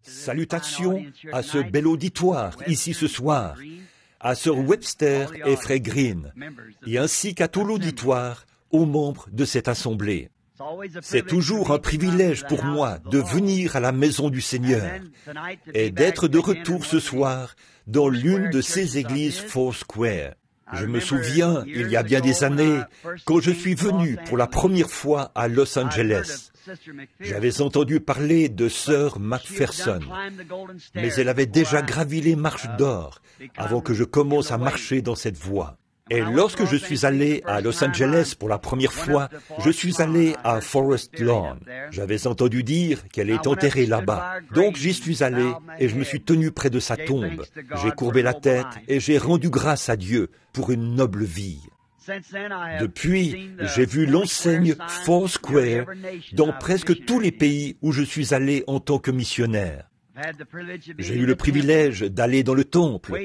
Salutations à ce bel auditoire ici ce soir, à Sir Webster et Frère Green, et ainsi qu'à tout l'auditoire, aux membres de cette assemblée. C'est toujours un privilège pour moi de venir à la maison du Seigneur et d'être de retour ce soir dans l'une de ces églises Foursquare. Je me souviens, il y a bien des années, quand je suis venu pour la première fois à Los Angeles. J'avais entendu parler de Sœur Macpherson, mais elle avait déjà gravi les marches d'or avant que je commence à marcher dans cette voie. Et lorsque je suis allé à Los Angeles pour la première fois, je suis allé à Forest Lawn. J'avais entendu dire qu'elle est enterrée là-bas. Donc j'y suis allé et je me suis tenu près de sa tombe. J'ai courbé la tête et j'ai rendu grâce à Dieu pour une noble vie. Depuis, j'ai vu l'enseigne Foursquare dans presque tous les pays où je suis allé en tant que missionnaire. J'ai eu le privilège d'aller dans le temple,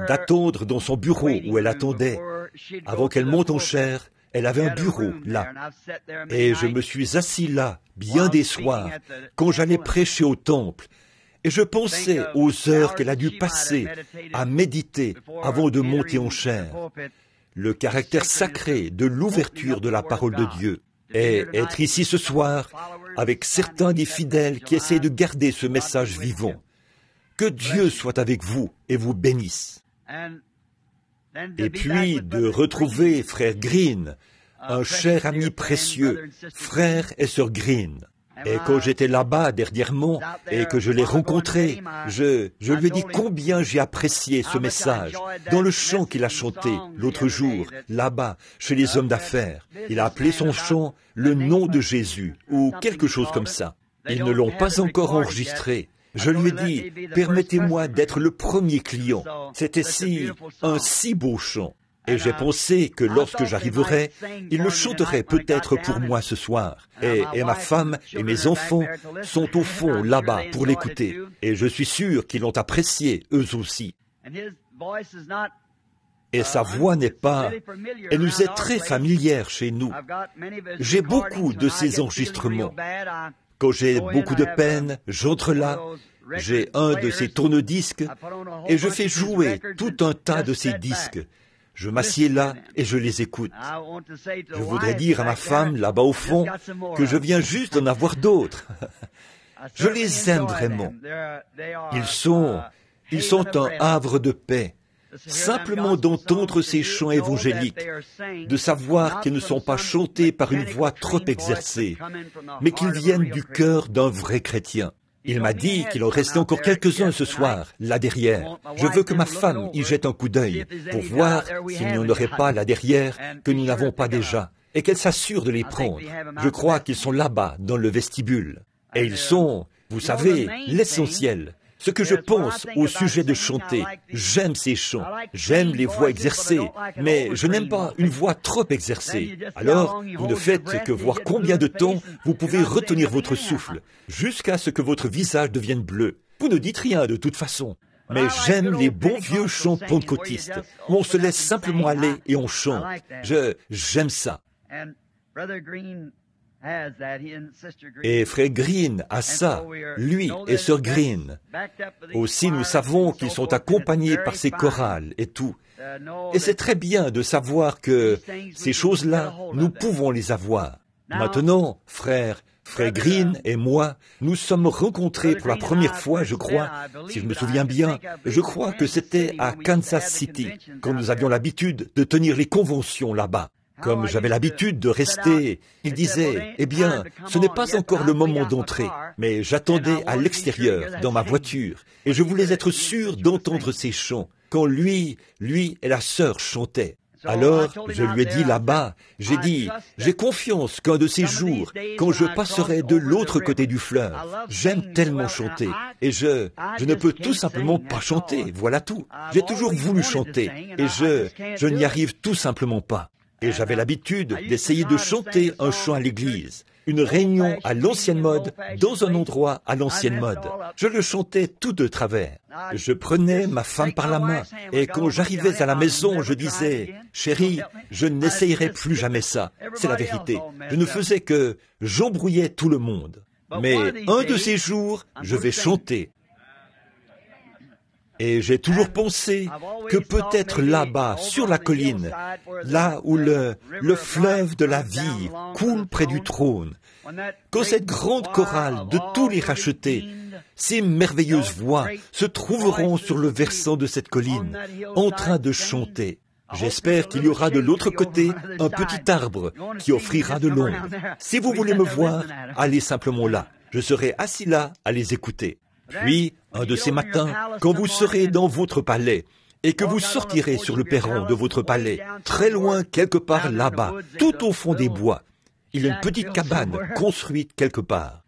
d'attendre dans son bureau où elle attendait. Avant qu'elle monte en chair, elle avait un bureau là. Et je me suis assis là, bien des soirs, quand j'allais prêcher au temple. Et je pensais aux heures qu'elle a dû passer à méditer avant de monter en chair. Le caractère sacré de l'ouverture de la parole de Dieu. Et être ici ce soir avec certains des fidèles qui essaient de garder ce message vivant. Que Dieu soit avec vous et vous bénisse. Et puis de retrouver Frère Green, un cher ami précieux, frère et sœur Green. Et quand j'étais là-bas dernièrement et que je l'ai rencontré, je lui ai dit combien j'ai apprécié ce message dans le chant qu'il a chanté l'autre jour, là-bas, chez les hommes d'affaires. Il a appelé son chant « Le nom de Jésus » ou quelque chose comme ça. Ils ne l'ont pas encore enregistré. Je lui ai dit « Permettez-moi d'être le premier client ». C'était un si beau chant. Et j'ai pensé que lorsque j'arriverais, il le chanterait peut-être pour moi ce soir. Et ma femme et mes enfants sont au fond là-bas pour l'écouter. Et je suis sûr qu'ils l'ont apprécié eux aussi. Et sa voix n'est pas... Elle nous est très familière chez nous. J'ai beaucoup de ces enregistrements. Quand j'ai beaucoup de peine, j'entre là, j'ai un de ces tourne-disques et je fais jouer tout un tas de ces disques. Je m'assieds là et je les écoute. Je voudrais dire à ma femme, là-bas au fond, que je viens juste d'en avoir d'autres. Je les aime vraiment. Ils sont un havre de paix. Simplement d'entendre ces chants évangéliques, de savoir qu'ils ne sont pas chantés par une voix trop exercée, mais qu'ils viennent du cœur d'un vrai chrétien. Il m'a dit qu'il en restait encore quelques-uns ce soir, là derrière. Je veux que ma femme y jette un coup d'œil pour voir s'il n'y en aurait pas là derrière que nous n'avons pas déjà, et qu'elle s'assure de les prendre. Je crois qu'ils sont là-bas, dans le vestibule. Et ils sont, vous savez, l'essentiel. Ce que je pense au sujet de chanter, j'aime ces chants, j'aime les voix exercées, mais je n'aime pas une voix trop exercée. Alors, vous ne faites que voir combien de temps vous pouvez retenir votre souffle, jusqu'à ce que votre visage devienne bleu. Vous ne dites rien de toute façon. Mais j'aime les bons vieux chants pentecôtistes, où on se laisse simplement aller et on chante. J'aime ça. Et Frère Green a ça, lui et Sœur Green. Aussi, nous savons qu'ils sont accompagnés par ces chorales et tout. Et c'est très bien de savoir que ces choses-là, nous pouvons les avoir. Maintenant, Frère Green et moi, nous sommes rencontrés pour la première fois, je crois, si je me souviens bien, je crois que c'était à Kansas City, quand nous avions l'habitude de tenir les conventions là-bas. Comme j'avais l'habitude de rester, il disait, eh bien, ce n'est pas encore le moment d'entrer, mais j'attendais à l'extérieur, dans ma voiture, et je voulais être sûr d'entendre ces chants, quand lui et la sœur chantaient. Alors, je lui ai dit là-bas, j'ai confiance qu'un de ces jours, quand je passerai de l'autre côté du fleuve, j'aime tellement chanter, et je ne peux tout simplement pas chanter, voilà tout. J'ai toujours voulu chanter, et je n'y arrive tout simplement pas. Et j'avais l'habitude d'essayer de chanter un chant à l'église, une réunion à l'ancienne mode, dans un endroit à l'ancienne mode. Je le chantais tout de travers. Je prenais ma femme par la main, et quand j'arrivais à la maison, je disais, « Chérie, je n'essayerai plus jamais ça. » C'est la vérité. Je ne faisais que j'embrouillais tout le monde. Mais un de ces jours, je vais chanter. Et j'ai toujours pensé que peut-être là-bas, sur la colline, là où le fleuve de la vie coule près du trône, quand cette grande chorale de tous les rachetés, ces merveilleuses voix se trouveront sur le versant de cette colline, en train de chanter. J'espère qu'il y aura de l'autre côté un petit arbre qui offrira de l'ombre. Si vous voulez me voir, allez simplement là. Je serai assis là à les écouter. Puis, un de ces matins, quand vous serez dans votre palais, et que vous sortirez sur le perron de votre palais, très loin quelque part là-bas, tout au fond des bois, il y a une petite cabane construite quelque part.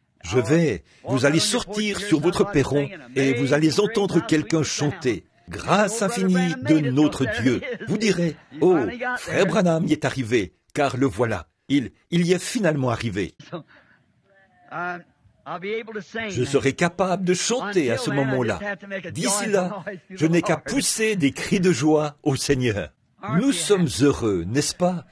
Vous allez sortir sur votre perron et vous allez entendre quelqu'un chanter. Grâce infinie de notre Dieu. Vous direz, oh, frère Branham y est arrivé, car le voilà, il y est finalement arrivé. Je serai capable de chanter à ce moment-là. D'ici là, je n'ai qu'à pousser des cris de joie au Seigneur. Nous sommes heureux, n'est-ce pas?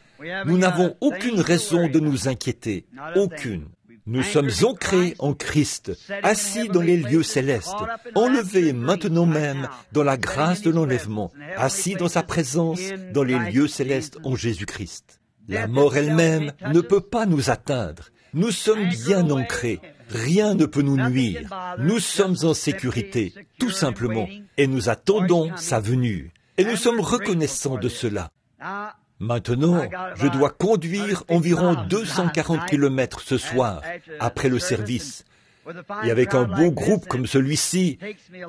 Nous n'avons aucune raison de nous inquiéter, aucune. Nous sommes ancrés en Christ, assis dans les lieux célestes, enlevés maintenant même dans la grâce de l'enlèvement, assis dans sa présence dans les lieux célestes en Jésus-Christ. La mort elle-même ne peut pas nous atteindre. Nous sommes bien ancrés. Rien ne peut nous nuire. Nous sommes en sécurité, tout simplement, et nous attendons sa venue. Et nous sommes reconnaissants de cela. Maintenant, je dois conduire environ 240 kilomètres ce soir, après le service. Et avec un beau groupe comme celui-ci,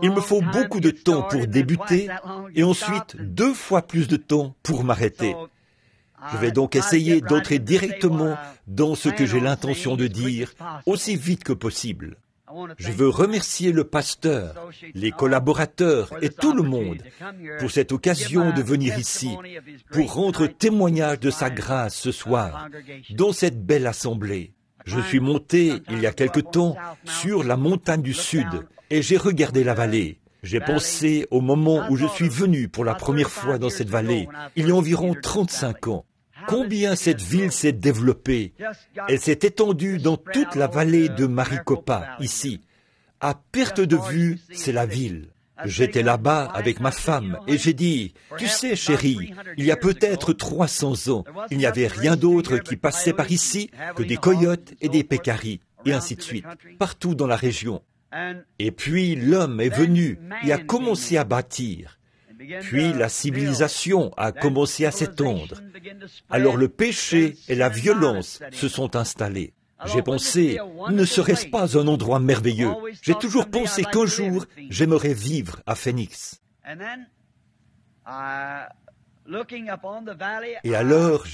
il me faut beaucoup de temps pour débuter et ensuite 2 fois plus de temps pour m'arrêter. Je vais donc essayer d'entrer directement dans ce que j'ai l'intention de dire aussi vite que possible. Je veux remercier le pasteur, les collaborateurs et tout le monde pour cette occasion de venir ici, pour rendre témoignage de sa grâce ce soir, dans cette belle assemblée. Je suis monté, il y a quelque temps, sur la montagne du Sud, et j'ai regardé la vallée. J'ai pensé au moment où je suis venu pour la première fois dans cette vallée, il y a environ 35 ans. Combien cette ville s'est développée. Elle s'est étendue dans toute la vallée de Maricopa, ici. À perte de vue, c'est la ville. J'étais là-bas avec ma femme et j'ai dit, « Tu sais, chérie, il y a peut-être 300 ans, il n'y avait rien d'autre qui passait par ici que des coyotes et des pécaris, et ainsi de suite, partout dans la région. Et puis l'homme est venu et a commencé à bâtir. Puis la civilisation a commencé à s'étendre. Alors le péché et la violence se sont installés. J'ai pensé, ne serait-ce pas un endroit merveilleux? J'ai toujours pensé qu'un jour, j'aimerais vivre à Phoenix. Et alors,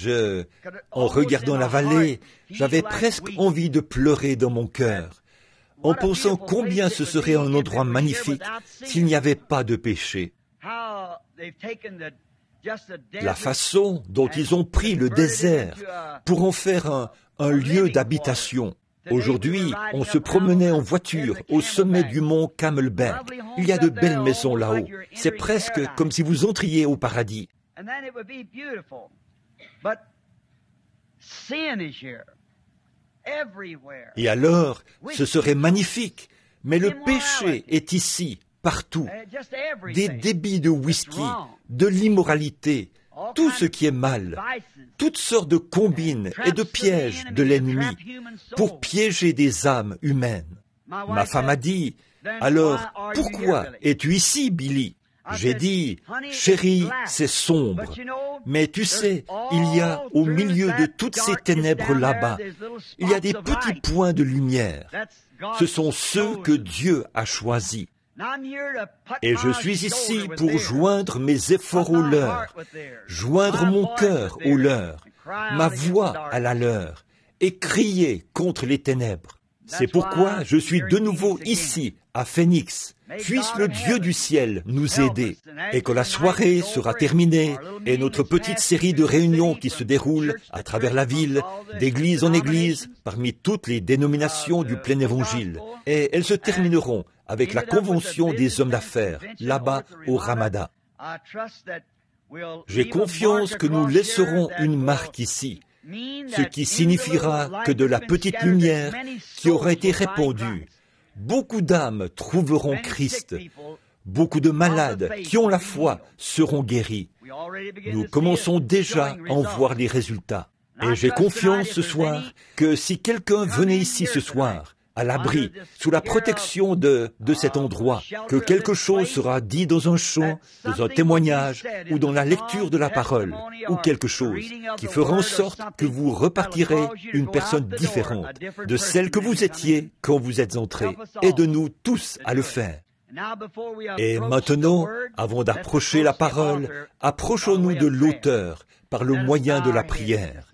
en regardant la vallée, j'avais presque envie de pleurer dans mon cœur, en pensant combien ce serait un endroit magnifique s'il n'y avait pas de péché. La façon dont ils ont pris le désert pour en faire un lieu d'habitation. Aujourd'hui, on se promenait en voiture au sommet du mont Camelback. Il y a de belles maisons là-haut. C'est presque comme si vous entriez au paradis. Et alors, ce serait magnifique, mais le péché est ici, partout. Des débits de whisky, de l'immoralité, tout ce qui est mal, toutes sortes de combines et de pièges de l'ennemi pour piéger des âmes humaines. Ma femme a dit, « Alors, pourquoi es-tu ici, Billy ?» J'ai dit, « Chérie, c'est sombre. Mais tu sais, il y a au milieu de toutes ces ténèbres là-bas, il y a des petits points de lumière. Ce sont ceux que Dieu a choisis. Et je suis ici pour joindre mes efforts aux leurs, joindre mon cœur aux leurs, ma voix à la leur, et crier contre les ténèbres. C'est pourquoi je suis de nouveau ici, à Phoenix. Puisse le Dieu du ciel nous aider. Et quand la soirée sera terminée, et notre petite série de réunions qui se déroule à travers la ville, d'église en église, parmi toutes les dénominations du plein évangile, et elles se termineront avec la convention des hommes d'affaires, là-bas au Ramada. J'ai confiance que nous laisserons une marque ici, ce qui signifiera que de la petite lumière qui aura été répandue, beaucoup d'âmes trouveront Christ. Beaucoup de malades qui ont la foi seront guéris. Nous commençons déjà à en voir les résultats. Et j'ai confiance ce soir que si quelqu'un venait ici ce soir, à l'abri, sous la protection de cet endroit, que quelque chose sera dit dans un chant, dans un témoignage, ou dans la lecture de la parole, ou quelque chose qui fera en sorte que vous repartirez une personne différente de celle que vous étiez quand vous êtes entrés. Aide-nous tous à le faire. Et maintenant, avant d'approcher la parole, approchons-nous de l'auteur par le moyen de la prière.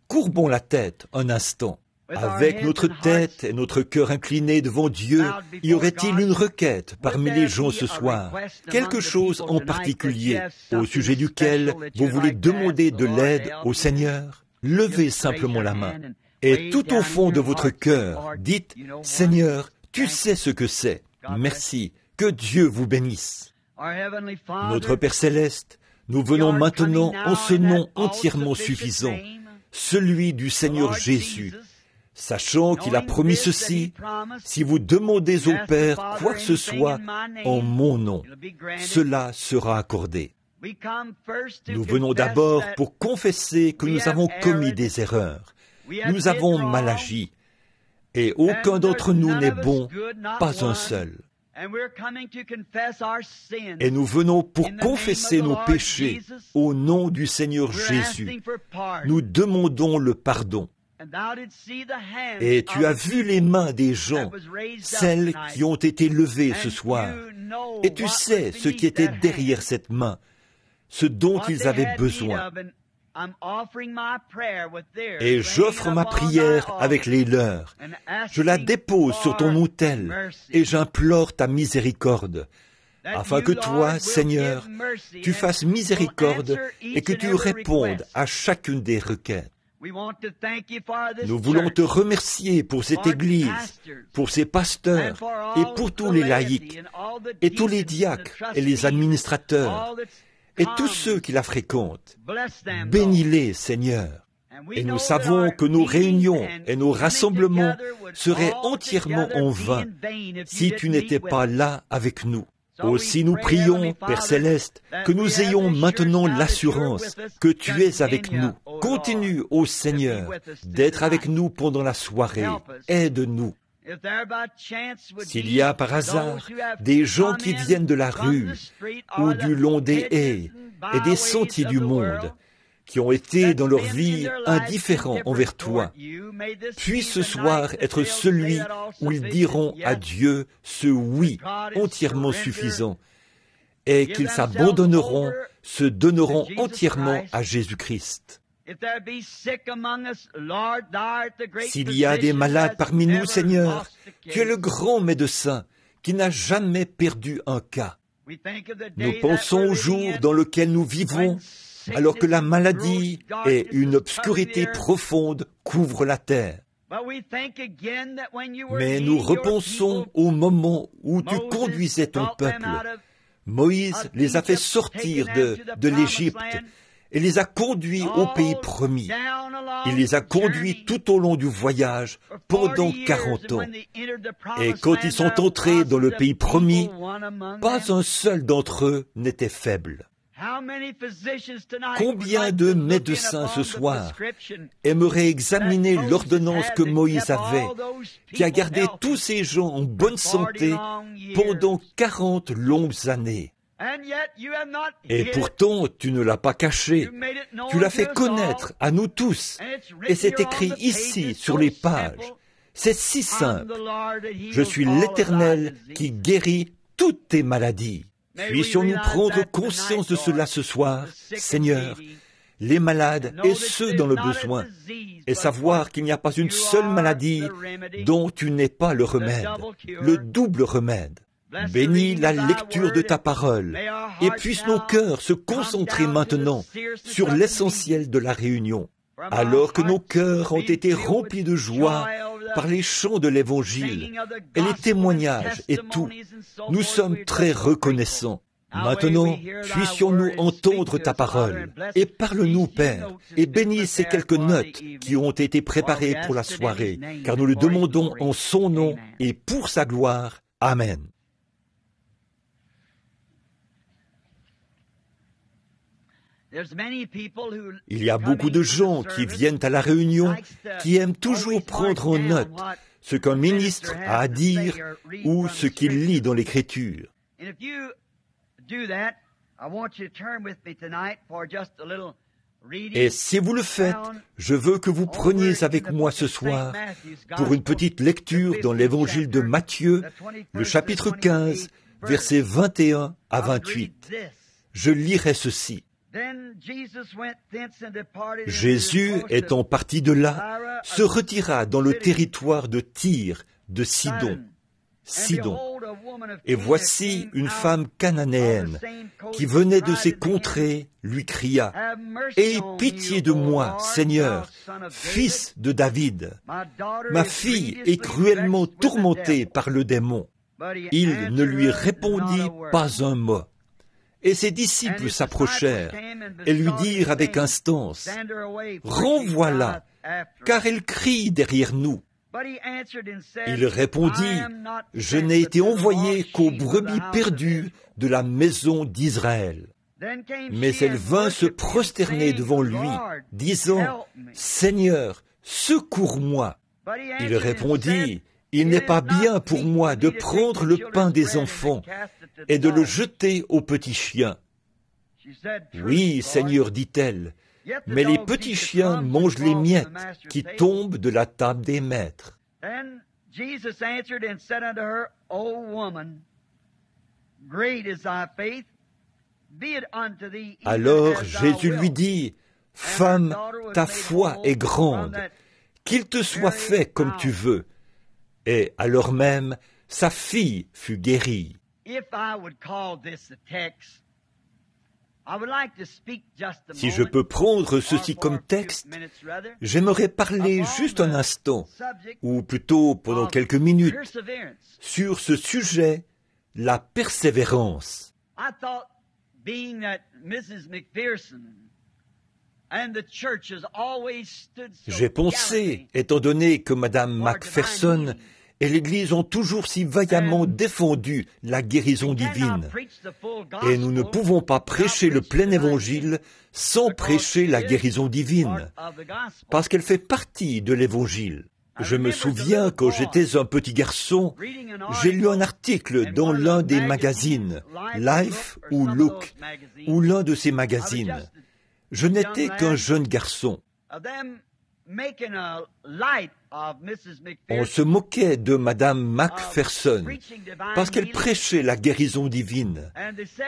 Courbons la tête un instant. Avec notre tête et notre cœur inclinés devant Dieu, y aurait-il une requête parmi les gens ce soir? Quelque chose en particulier au sujet duquel vous voulez demander de l'aide au Seigneur? Levez simplement la main. Et tout au fond de votre cœur, dites, « Seigneur, tu sais ce que c'est. Merci. Que Dieu vous bénisse. » Notre Père Céleste, nous venons maintenant en ce nom entièrement suffisant, celui du Seigneur Jésus, sachant qu'il a promis ceci, si vous demandez au Père quoi que ce soit en mon nom, cela sera accordé. Nous venons d'abord pour confesser que nous avons commis des erreurs, nous avons mal agi, et aucun d'entre nous n'est bon, pas un seul. Et nous venons pour confesser nos péchés au nom du Seigneur Jésus. Nous demandons le pardon. Et tu as vu les mains des gens, celles qui ont été levées ce soir. Et tu sais ce qui était derrière cette main, ce dont ils avaient besoin. Et j'offre ma prière avec les leurs. Je la dépose sur ton autel et j'implore ta miséricorde, afin que toi, Seigneur, tu fasses miséricorde et que tu répondes à chacune des requêtes. Nous voulons te remercier pour cette Église, pour ses pasteurs et pour tous les laïcs, et tous les diacres et les administrateurs, et tous ceux qui la fréquentent. Bénis-les, Seigneur. Et nous savons que nos réunions et nos rassemblements seraient entièrement en vain si tu n'étais pas là avec nous. Aussi nous prions, Père Céleste, que nous ayons maintenant l'assurance que tu es avec nous. Continue, ô Seigneur, d'être avec nous pendant la soirée. Aide-nous. S'il y a par hasard des gens qui viennent de la rue ou du long des haies et des sentiers du monde, qui ont été dans leur vie indifférents envers toi, puisse ce soir être celui où ils diront à Dieu ce oui entièrement suffisant, et qu'ils s'abandonneront, se donneront entièrement à Jésus-Christ. S'il y a des malades parmi nous, Seigneur, tu es le grand médecin qui n'a jamais perdu un cas. Nous pensons au jour dans lequel nous vivons, alors que la maladie et une obscurité profonde couvrent la terre. Mais nous repensons au moment où tu conduisais ton peuple. Moïse les a fait sortir de l'Égypte et les a conduits au pays promis. Il les a conduits tout au long du voyage pendant 40 ans. Et quand ils sont entrés dans le pays promis, pas un seul d'entre eux n'était faible. Combien de médecins ce soir aimeraient examiner l'ordonnance que Moïse avait, qui a gardé tous ces gens en bonne santé pendant 40 longues années? Et pourtant, tu ne l'as pas caché, tu l'as fait connaître à nous tous, et c'est écrit ici sur les pages. C'est si simple. Je suis l'Éternel qui guérit toutes tes maladies. Puissions-nous prendre conscience de cela ce soir, Seigneur, les malades et ceux dans le besoin, et savoir qu'il n'y a pas une seule maladie dont tu n'es pas le remède, le double remède. Bénis la lecture de ta parole, et puissent nos cœurs se concentrer maintenant sur l'essentiel de la réunion. Alors que nos cœurs ont été remplis de joie par les chants de l'Évangile et les témoignages et tout, nous sommes très reconnaissants. Maintenant, puissions-nous entendre ta parole, et parle-nous, Père, et bénis ces quelques notes qui ont été préparées pour la soirée, car nous le demandons en son nom et pour sa gloire. Amen. Il y a beaucoup de gens qui viennent à la réunion qui aiment toujours prendre en note ce qu'un ministre a à dire ou ce qu'il lit dans l'Écriture. Et si vous le faites, je veux que vous preniez avec moi ce soir pour une petite lecture dans l'Évangile de Matthieu, le chapitre 15, versets 21 à 28. Je lirai ceci. Jésus, étant parti de là, se retira dans le territoire de Tyr, de Sidon. Et voici une femme cananéenne qui venait de ces contrées lui cria « Aie pitié de moi, Seigneur, fils de David. Ma fille est cruellement tourmentée par le démon. » Il ne lui répondit pas un mot. Et ses disciples s'approchèrent et lui dirent avec instance « Renvoie-la, car elle crie derrière nous. » Il répondit « Je n'ai été envoyé qu'aux brebis perdues de la maison d'Israël. » Mais elle vint se prosterner devant lui, disant « Seigneur, secours-moi. » Il répondit « Il n'est pas bien pour moi de prendre le pain des enfants et de le jeter aux petits chiens. » « Oui, Seigneur, dit-elle, mais les petits chiens mangent les miettes qui tombent de la table des maîtres. » Alors Jésus lui dit, « Femme, ta foi est grande, qu'il te soit fait comme tu veux. » Et alors même, sa fille fut guérie. Si je peux prendre ceci comme texte, j'aimerais parler juste un instant, ou plutôt pendant quelques minutes, sur ce sujet, la persévérance. J'ai pensé, étant donné que Mme Macpherson et l'Église ont toujours si vaillamment défendu la guérison divine. Et nous ne pouvons pas prêcher le plein évangile sans prêcher la guérison divine, parce qu'elle fait partie de l'évangile. Je me souviens, quand j'étais un petit garçon, j'ai lu un article dans l'un des magazines, Life ou Look, ou l'un de ces magazines. Je n'étais qu'un jeune garçon. On se moquait de Mme Macpherson parce qu'elle prêchait la guérison divine.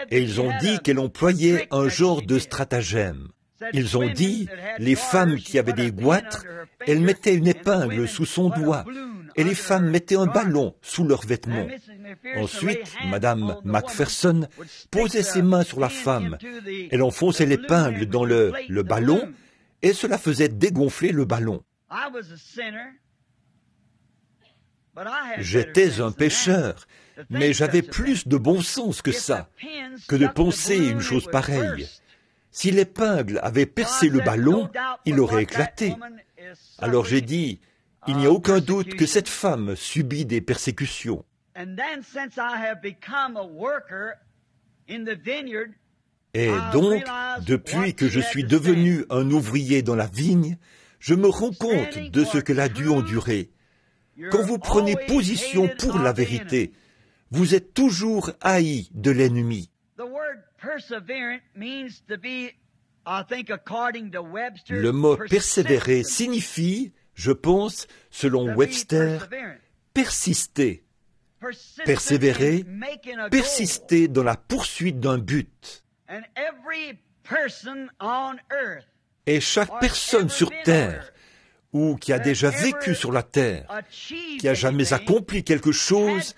Et ils ont dit qu'elle employait un genre de stratagème. Ils ont dit, les femmes qui avaient des goitres, elles mettaient une épingle sous son doigt, et les femmes mettaient un ballon sous leurs vêtements. Ensuite, Mme Macpherson posait ses mains sur la femme. Elle enfonçait l'épingle dans le ballon, et cela faisait dégonfler le ballon. J'étais un pécheur, mais j'avais plus de bon sens que ça, que de penser une chose pareille. Si l'épingle avait percé le ballon, il aurait éclaté. Alors j'ai dit, il n'y a aucun doute que cette femme subit des persécutions. Et donc, depuis que je suis devenu un ouvrier dans la vigne, je me rends compte de ce qu'elle a dû endurer. Quand vous prenez position pour la vérité, vous êtes toujours haï de l'ennemi. Le mot persévérer signifie, je pense, selon Webster, persister. Persévérer, persister dans la poursuite d'un but. Et chaque personne sur terre, ou qui a déjà vécu sur la terre, qui a jamais accompli quelque chose,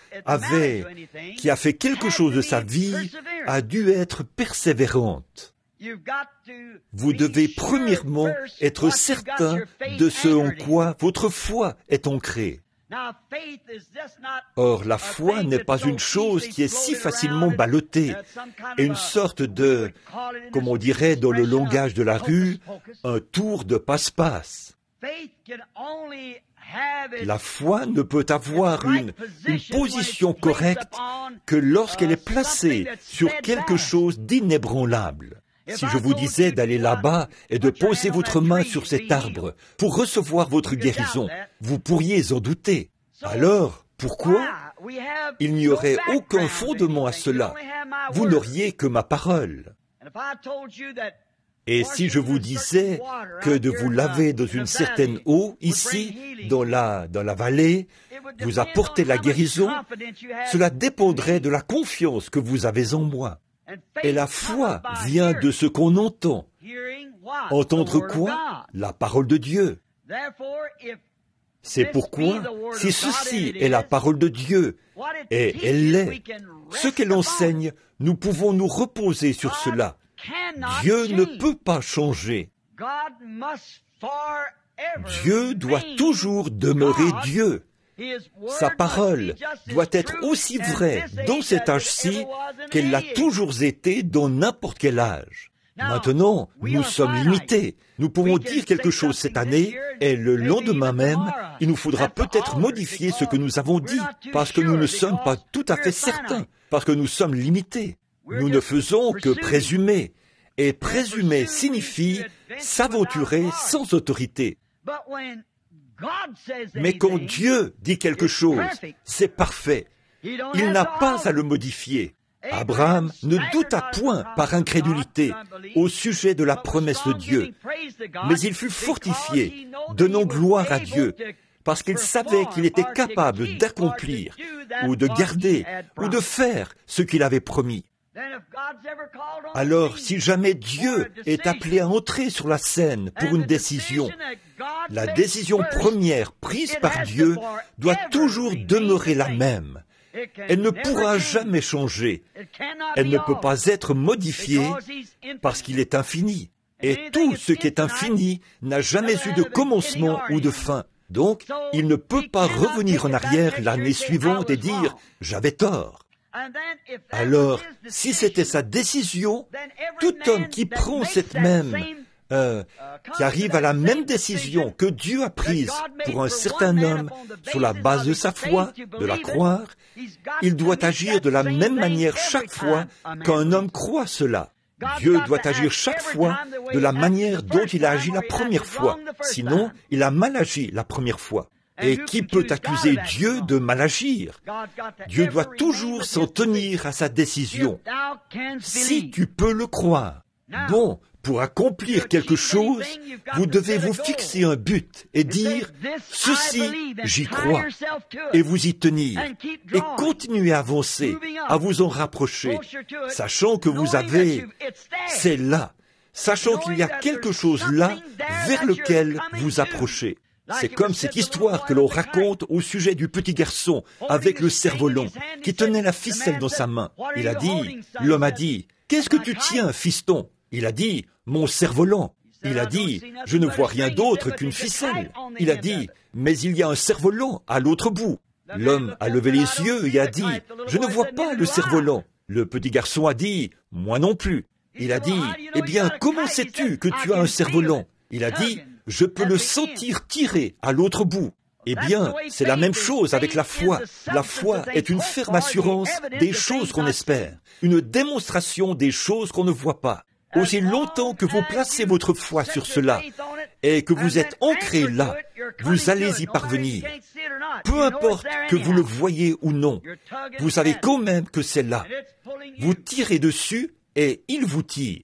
qui a fait quelque chose de sa vie, a dû être persévérante. Vous devez premièrement être certain de ce en quoi votre foi est ancrée. Or, la foi n'est pas une chose qui est si facilement ballottée, et une sorte de, comme on dirait dans le langage de la rue, un tour de passe-passe. La foi ne peut avoir une position correcte que lorsqu'elle est placée sur quelque chose d'inébranlable. Si je vous disais d'aller là-bas et de poser votre main sur cet arbre pour recevoir votre guérison, vous pourriez en douter. Alors, pourquoi? Il n'y aurait aucun fondement à cela. Vous n'auriez que ma parole. Et si je vous disais que de vous laver dans une certaine eau, ici, dans la vallée, vous apporter la guérison, cela dépendrait de la confiance que vous avez en moi. Et la foi vient de ce qu'on entend. Entendre quoi? La parole de Dieu. C'est pourquoi, si ceci est la parole de Dieu, et elle l'est, ce qu'elle enseigne, nous pouvons nous reposer sur cela. Dieu ne peut pas changer. Dieu doit toujours demeurer Dieu. Sa parole doit être aussi vraie dans cet âge-ci qu'elle l'a toujours été dans n'importe quel âge. Maintenant, nous sommes limités. Nous pouvons dire quelque chose cette année et le lendemain même, il nous faudra peut-être modifier ce que nous avons dit parce que nous ne sommes pas tout à fait certains, parce que nous sommes limités. Nous ne faisons que présumer. Et présumer signifie s'aventurer sans autorité. Mais quand Dieu dit quelque chose, c'est parfait. Il n'a pas à le modifier. Abraham ne douta point par incrédulité au sujet de la promesse de Dieu, mais il fut fortifié, donnant gloire à Dieu, parce qu'il savait qu'il était capable d'accomplir, ou de garder, ou de faire ce qu'il avait promis. Alors, si jamais Dieu est appelé à entrer sur la scène pour une décision, la décision première prise par Dieu doit toujours demeurer la même. Elle ne pourra jamais changer. Elle ne peut pas être modifiée parce qu'il est infini. Et tout ce qui est infini n'a jamais eu de commencement ou de fin. Donc, il ne peut pas revenir en arrière l'année suivante et dire « j'avais tort ». Alors, si c'était sa décision, tout homme qui prend cette même, qui arrive à la même décision que Dieu a prise pour un certain homme sur la base de sa foi, de la croire, il doit agir de la même manière chaque fois qu'un homme croit cela. Dieu doit agir chaque fois de la manière dont il a agi la première fois. Sinon, il a mal agi la première fois. Et qui peut accuser Dieu de mal agir? Dieu doit toujours s'en tenir à sa décision. Si tu peux le croire. Bon, pour accomplir quelque chose, vous devez vous fixer un but et dire « Ceci, j'y crois » et vous y tenir et continuer à avancer, à vous en rapprocher, sachant que vous avez, c'est là, sachant qu'il y a quelque chose là vers lequel vous approchez. C'est comme cette histoire que l'on raconte au sujet du petit garçon avec le cerf-volant qui tenait la ficelle dans sa main. L'homme a dit, « Qu'est-ce que tu tiens, fiston ?» Il a dit, « Mon cerf-volant. » Il a dit, « Je ne vois rien d'autre qu'une ficelle. » Il a dit, « Mais il y a un cerf-volant à l'autre bout. » L'homme a levé les yeux et a dit, « Je ne vois pas le cerf-volant. » Le petit garçon a dit, « Moi non plus. » Il a dit, « Eh bien, comment sais-tu que tu as un cerf-volant » Il a dit, « Je peux le sentir tirer à l'autre bout. » Eh bien, c'est la même chose avec la foi. La foi est une ferme assurance des choses qu'on espère, une démonstration des choses qu'on ne voit pas. Aussi longtemps que vous placez votre foi sur cela et que vous êtes ancré là, vous allez y parvenir. Peu importe que vous le voyez ou non, vous savez quand même que c'est là. Vous tirez dessus et il vous tire.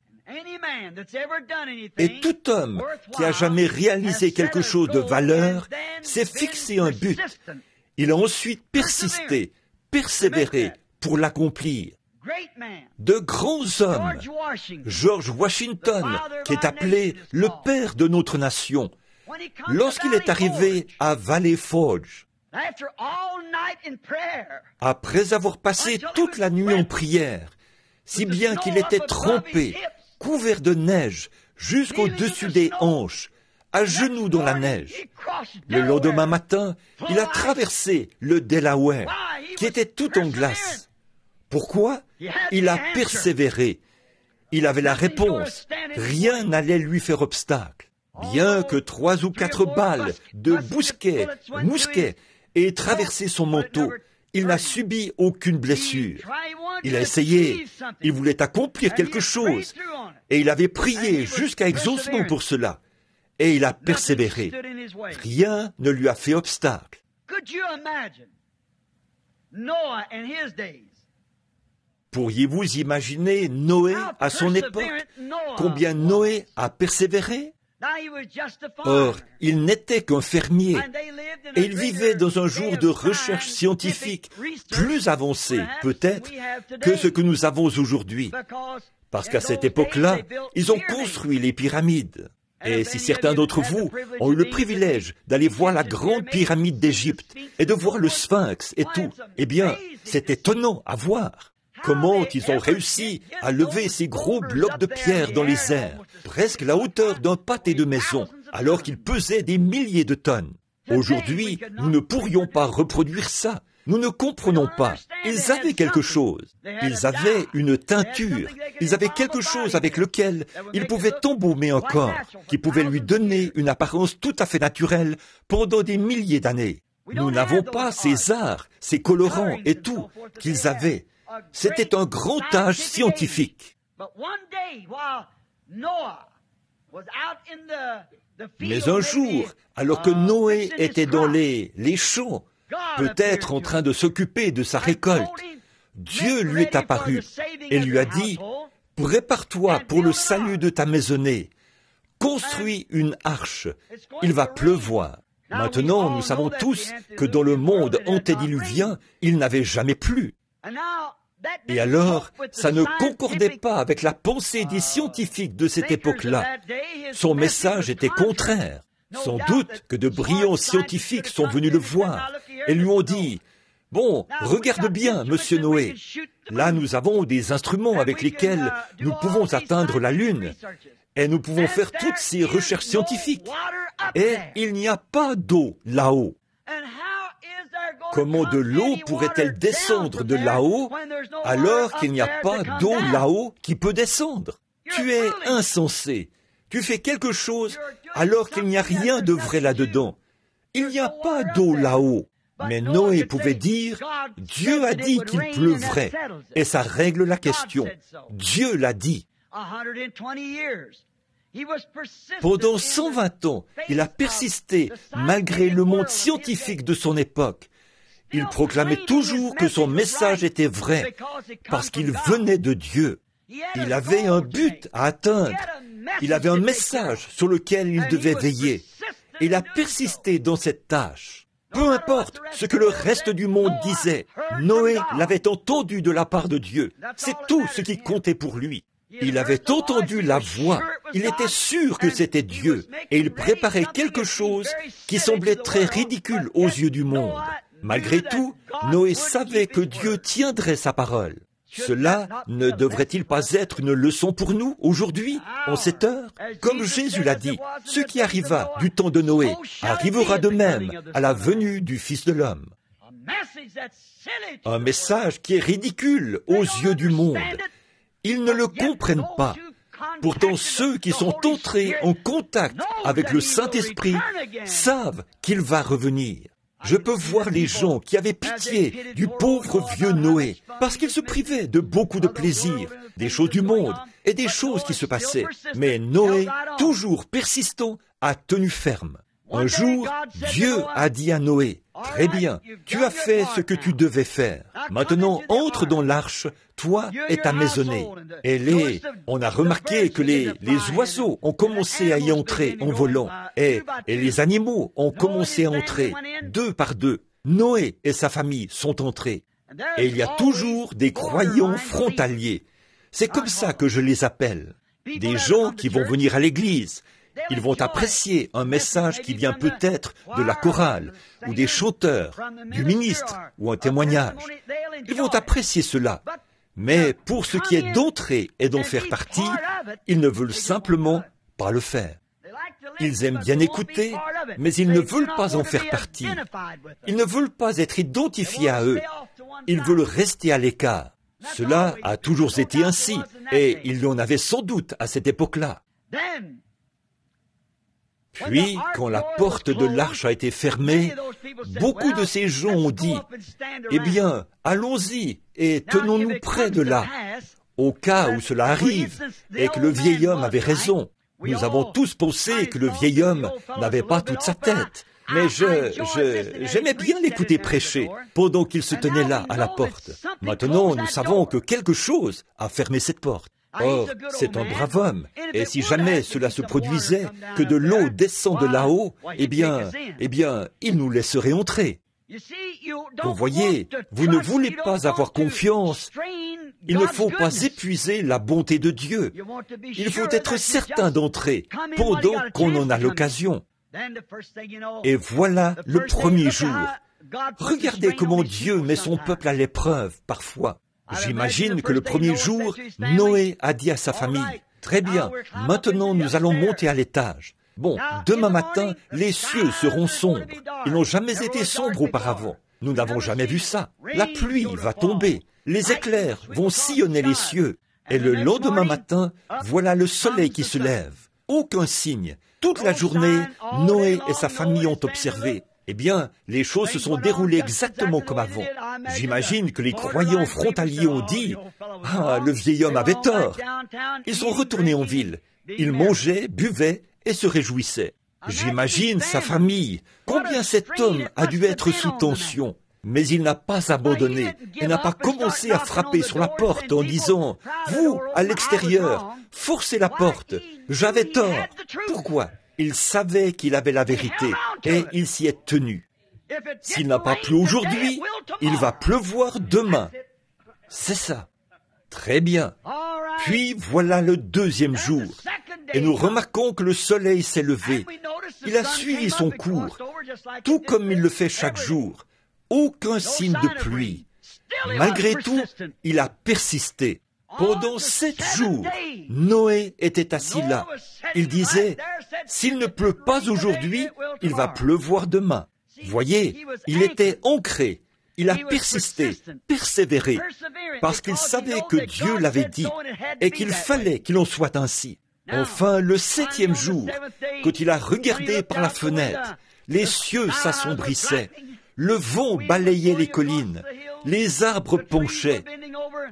Et tout homme qui a jamais réalisé quelque chose de valeur s'est fixé un but. Il a ensuite persisté, persévéré pour l'accomplir. De grands hommes, George Washington, qui est appelé le père de notre nation, lorsqu'il est arrivé à Valley Forge, après avoir passé toute la nuit en prière, si bien qu'il était trempé, couvert de neige jusqu'au-dessus des hanches, à genoux dans la neige. Le lendemain matin, il a traversé le Delaware, qui était tout en glace. Pourquoi? Il a persévéré. Il avait la réponse. Rien n'allait lui faire obstacle. Bien que 3 ou 4 balles de mousquet aient traversé son manteau, il n'a subi aucune blessure. Il a essayé, il voulait accomplir quelque chose, et il avait prié jusqu'à exaucement pour cela. Et il a persévéré. Rien ne lui a fait obstacle. Pourriez-vous imaginer Noé à son époque? Combien Noé a persévéré? Or, il n'était qu'un fermier, et il vivait dans un jour de recherche scientifique plus avancé, peut-être, que ce que nous avons aujourd'hui. Parce qu'à cette époque-là, ils ont construit les pyramides. Et si certains d'entre vous ont eu le privilège d'aller voir la grande pyramide d'Égypte et de voir le Sphinx et tout, eh bien, c'est étonnant à voir. Comment ils ont réussi à lever ces gros blocs de pierre dans les airs, presque la hauteur d'un pâté de maison, alors qu'ils pesaient des milliers de tonnes. Aujourd'hui, nous ne pourrions pas reproduire ça. Nous ne comprenons pas. Ils avaient quelque chose. Ils avaient une teinture. Ils avaient quelque chose avec lequel ils pouvaient embaumer un corps, qui pouvait lui donner une apparence tout à fait naturelle pendant des milliers d'années. Nous n'avons pas ces arts, ces colorants et tout qu'ils avaient. C'était un grand âge scientifique. Mais un jour, alors que Noé était dans les champs, peut-être en train de s'occuper de sa récolte, Dieu lui est apparu et lui a dit, « Prépare-toi pour le salut de ta maisonnée. Construis une arche. Il va pleuvoir. » Maintenant, nous savons tous que dans le monde antédiluvien, il n'avait jamais plu. Et alors, ça ne concordait pas avec la pensée des scientifiques de cette époque-là. Son message était contraire. Sans doute que de brillants scientifiques sont venus le voir et lui ont dit, « Bon, regarde bien, monsieur Noé. Là, nous avons des instruments avec lesquels nous pouvons atteindre la Lune et nous pouvons faire toutes ces recherches scientifiques. Et il n'y a pas d'eau là-haut. Comment de l'eau pourrait-elle descendre de là-haut alors qu'il n'y a pas d'eau là-haut qui peut descendre? Tu es insensé. Tu fais quelque chose alors qu'il n'y a rien de vrai là-dedans. Il n'y a pas d'eau là-haut. Mais Noé pouvait dire, Dieu a dit qu'il pleuvrait, et ça règle la question. Dieu l'a dit. Pendant 120 ans, il a persisté malgré le monde scientifique de son époque. Il proclamait toujours que son message était vrai, parce qu'il venait de Dieu. Il avait un but à atteindre. Il avait un message sur lequel il devait veiller. Il a persisté dans cette tâche. Peu importe ce que le reste du monde disait, Noé l'avait entendu de la part de Dieu. C'est tout ce qui comptait pour lui. Il avait entendu la voix. Il était sûr que c'était Dieu. Et il préparait quelque chose qui semblait très ridicule aux yeux du monde. Malgré tout, Noé savait que Dieu tiendrait sa parole. Cela ne devrait-il pas être une leçon pour nous aujourd'hui, en cette heure? Comme Jésus l'a dit, ce qui arriva du temps de Noé arrivera de même à la venue du Fils de l'homme. Un message qui est ridicule aux yeux du monde. Ils ne le comprennent pas. Pourtant, ceux qui sont entrés en contact avec le Saint-Esprit savent qu'il va revenir. Je peux voir les gens qui avaient pitié du pauvre vieux Noé, parce qu'il se privait de beaucoup de plaisirs, des choses du monde et des choses qui se passaient. Mais Noé, toujours persistant, a tenu ferme. Un jour, Dieu a dit à Noé, « Très bien, tu as fait ce que tu devais faire. Maintenant, entre dans l'arche, toi et ta maisonnée. » Et on a remarqué que les oiseaux ont commencé à y entrer en volant, et les animaux ont commencé à entrer, 2 par 2. Noé et sa famille sont entrés. Et il y a toujours des croyants frontaliers. C'est comme ça que je les appelle. Des gens qui vont venir à l'église. Ils vont apprécier un message qui vient peut-être de la chorale, ou des chanteurs, du ministre, ou un témoignage. Ils vont apprécier cela. Mais pour ce qui est d'entrer et d'en faire partie, ils ne veulent simplement pas le faire. Ils aiment bien écouter, mais ils ne veulent pas en faire partie. Ils ne veulent pas être identifiés à eux. Ils veulent rester à l'écart. Cela a toujours été ainsi, et il y en avait sans doute à cette époque-là. Puis, quand la porte de l'arche a été fermée, beaucoup de ces gens ont dit, « Eh bien, allons-y et tenons-nous près de là, au cas où cela arrive, et que le vieil homme avait raison. » Nous avons tous pensé que le vieil homme n'avait pas toute sa tête. Mais j'aimais bien l'écouter prêcher pendant qu'il se tenait là à la porte. Maintenant, nous savons que quelque chose a fermé cette porte. Or, c'est un brave homme, et si jamais cela se produisait, que de l'eau descend de là-haut, eh bien, il nous laisserait entrer. Vous voyez, vous ne voulez pas avoir confiance. Il ne faut pas épuiser la bonté de Dieu. Il faut être certain d'entrer pendant qu'on en a l'occasion. Et voilà le premier jour. Regardez comment Dieu met son peuple à l'épreuve parfois. J'imagine que le premier jour, Noé a dit à sa famille, « Très bien, maintenant nous allons monter à l'étage. Bon, demain matin, les cieux seront sombres. Ils n'ont jamais été sombres auparavant. Nous n'avons jamais vu ça. La pluie va tomber. Les éclairs vont sillonner les cieux. Et le lendemain matin, voilà le soleil qui se lève. Aucun signe. Toute la journée, Noé et sa famille ont observé. Eh bien, les choses se sont déroulées exactement comme avant. J'imagine que les croyants frontaliers ont dit « Ah, le vieil homme avait tort !» Ils sont retournés en ville. Ils mangeaient, buvaient et se réjouissaient. J'imagine sa famille. Combien cet homme a dû être sous tension. Mais il n'a pas abandonné. Il n'a pas commencé à frapper sur la porte en disant « Vous, à l'extérieur, forcez la porte. J'avais tort. » Pourquoi ? Il savait qu'il avait la vérité et il s'y est tenu. S'il n'a pas plu aujourd'hui, il va pleuvoir demain. C'est ça. Très bien. Puis voilà le deuxième jour. Et nous remarquons que le soleil s'est levé. Il a suivi son cours, tout comme il le fait chaque jour. Aucun signe de pluie. Malgré tout, il a persisté. Pendant 7 jours, Noé était assis là. Il disait, « S'il ne pleut pas aujourd'hui, il va pleuvoir demain. » Voyez, il était ancré. Il a persisté, persévéré, parce qu'il savait que Dieu l'avait dit et qu'il fallait qu'il en soit ainsi. Enfin, le 7e jour, quand il a regardé par la fenêtre, les cieux s'assombrissaient, le vent balayait les collines, les arbres penchaient,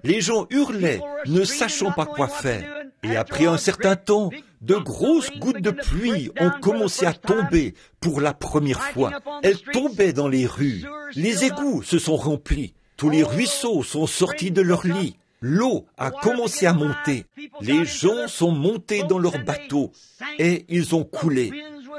les gens hurlaient, ne sachant pas quoi faire. Et après un certain temps, de grosses gouttes de pluie ont commencé à tomber pour la première fois. Elles tombaient dans les rues. Les égouts se sont remplis. Tous les ruisseaux sont sortis de leur lit. L'eau a commencé à monter. Les gens sont montés dans leurs bateaux et ils ont coulé.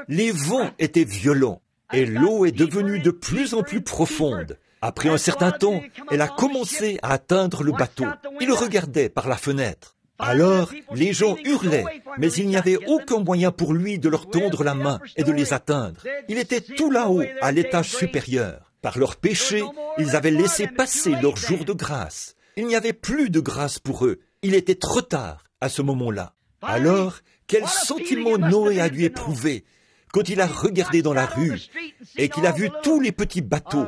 Les vents étaient violents et l'eau est devenue de plus en plus profonde. Après un certain temps, elle a commencé à atteindre le bateau. Ils regardaient par la fenêtre. Alors, les gens hurlaient, mais il n'y avait aucun moyen pour lui de leur tendre la main et de les atteindre. Il était tout là-haut, à l'étage supérieur. Par leur péché, ils avaient laissé passer leur jour de grâce. Il n'y avait plus de grâce pour eux. Il était trop tard à ce moment-là. Alors, quel sentiment Noé a dû éprouver quand il a regardé dans la rue et qu'il a vu tous les petits bateaux,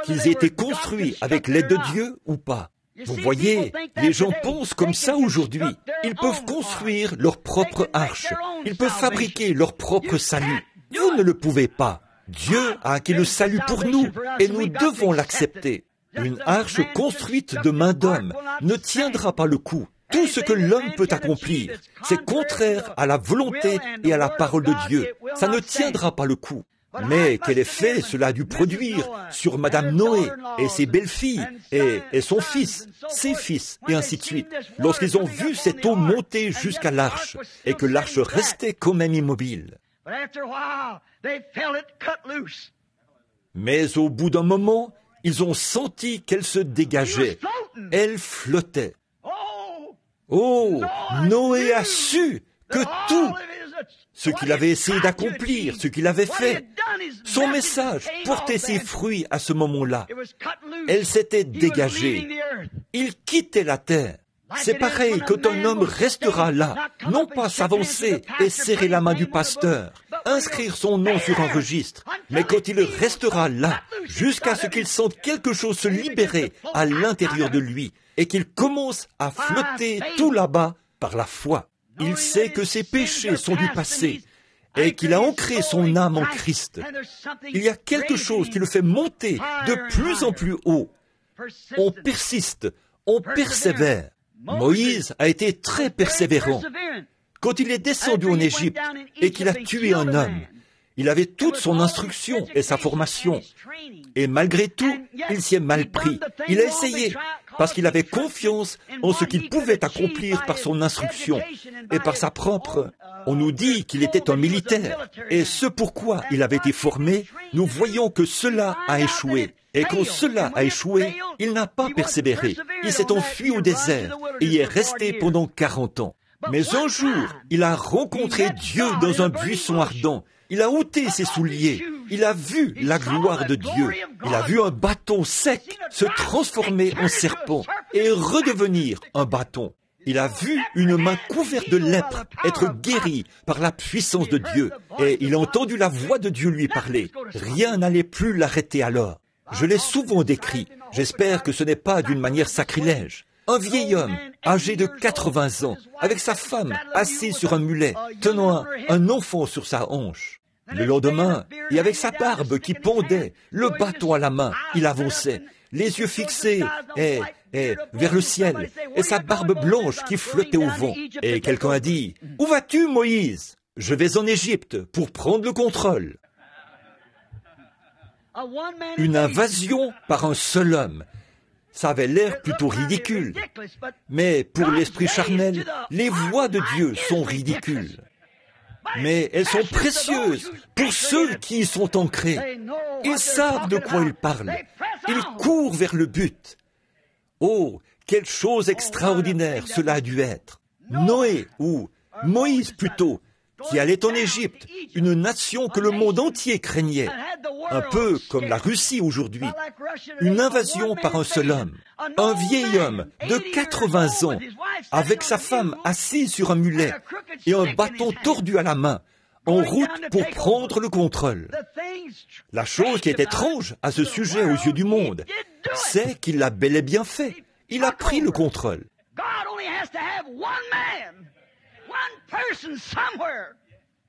qu'ils aient été construits avec l'aide de Dieu ou pas. Vous voyez, les gens pensent comme ça aujourd'hui. Ils peuvent construire leur propre arche. Ils peuvent fabriquer leur propre salut. Vous ne le pouvez pas. Dieu a acquis le salut pour nous et nous devons l'accepter. Une arche construite de main d'homme ne tiendra pas le coup. Tout ce que l'homme peut accomplir, c'est contraire à la volonté et à la parole de Dieu. Ça ne tiendra pas le coup. Mais quel effet cela a dû produire sur Madame Noé et ses belles-filles et son fils, ses fils, et ainsi de suite, lorsqu'ils ont vu cette eau monter jusqu'à l'arche et que l'arche restait quand même immobile. Mais au bout d'un moment, ils ont senti qu'elle se dégageait. Elle flottait. Oh, Noé a su que tout ce qu'il avait essayé d'accomplir, ce qu'il avait fait, son message portait ses fruits à ce moment-là. Elle s'était dégagée. Il quittait la terre. C'est pareil quand un homme restera là, non pas s'avancer et serrer la main du pasteur, inscrire son nom sur un registre, mais quand il restera là, jusqu'à ce qu'il sente quelque chose se libérer à l'intérieur de lui, et qu'il commence à flotter tout là-bas par la foi. Il sait que ses péchés sont du passé, et qu'il a ancré son âme en Christ. Il y a quelque chose qui le fait monter de plus en plus haut. On persiste, on persévère. Moïse a été très persévérant. Quand il est descendu en Égypte et qu'il a tué un homme, il avait toute son instruction et sa formation. Et malgré tout, il s'y est mal pris. Il a essayé, parce qu'il avait confiance en ce qu'il pouvait accomplir par son instruction et par sa propre... On nous dit qu'il était un militaire, et ce pourquoi il avait été formé, nous voyons que cela a échoué. Et quand cela a échoué, il n'a pas persévéré. Il s'est enfui au désert et y est resté pendant 40 ans. Mais un jour, il a rencontré Dieu dans un buisson ardent. Il a ôté ses souliers. Il a vu la gloire de Dieu. Il a vu un bâton sec se transformer en serpent et redevenir un bâton. Il a vu une main couverte de lèpre être guérie par la puissance de Dieu. Et il a entendu la voix de Dieu lui parler. Rien n'allait plus l'arrêter alors. Je l'ai souvent décrit. J'espère que ce n'est pas d'une manière sacrilège. Un vieil homme, âgé de 80 ans, avec sa femme, assise sur un mulet, tenant un enfant sur sa hanche. Le lendemain, et avec sa barbe qui pendait, le bâton à la main, il avançait, les yeux fixés vers le ciel, et sa barbe blanche qui flottait au vent. Et quelqu'un a dit, « Où vas-tu, Moïse ? Je vais en Égypte pour prendre le contrôle. » Une invasion par un seul homme. Ça avait l'air plutôt ridicule. Mais pour l'esprit charnel, les voies de Dieu sont ridicules. Mais elles sont précieuses pour ceux qui y sont ancrés. Ils savent de quoi ils parlent. Ils courent vers le but. Oh, quelle chose extraordinaire cela a dû être. Noé, ou Moïse plutôt, qui allait en Égypte, une nation que le monde entier craignait, un peu comme la Russie aujourd'hui, une invasion par un seul homme, un vieil homme de 80 ans, avec sa femme assise sur un mulet et un bâton tordu à la main, en route pour prendre le contrôle. La chose qui est étrange à ce sujet aux yeux du monde, c'est qu'il l'a bel et bien fait. Il a pris le contrôle.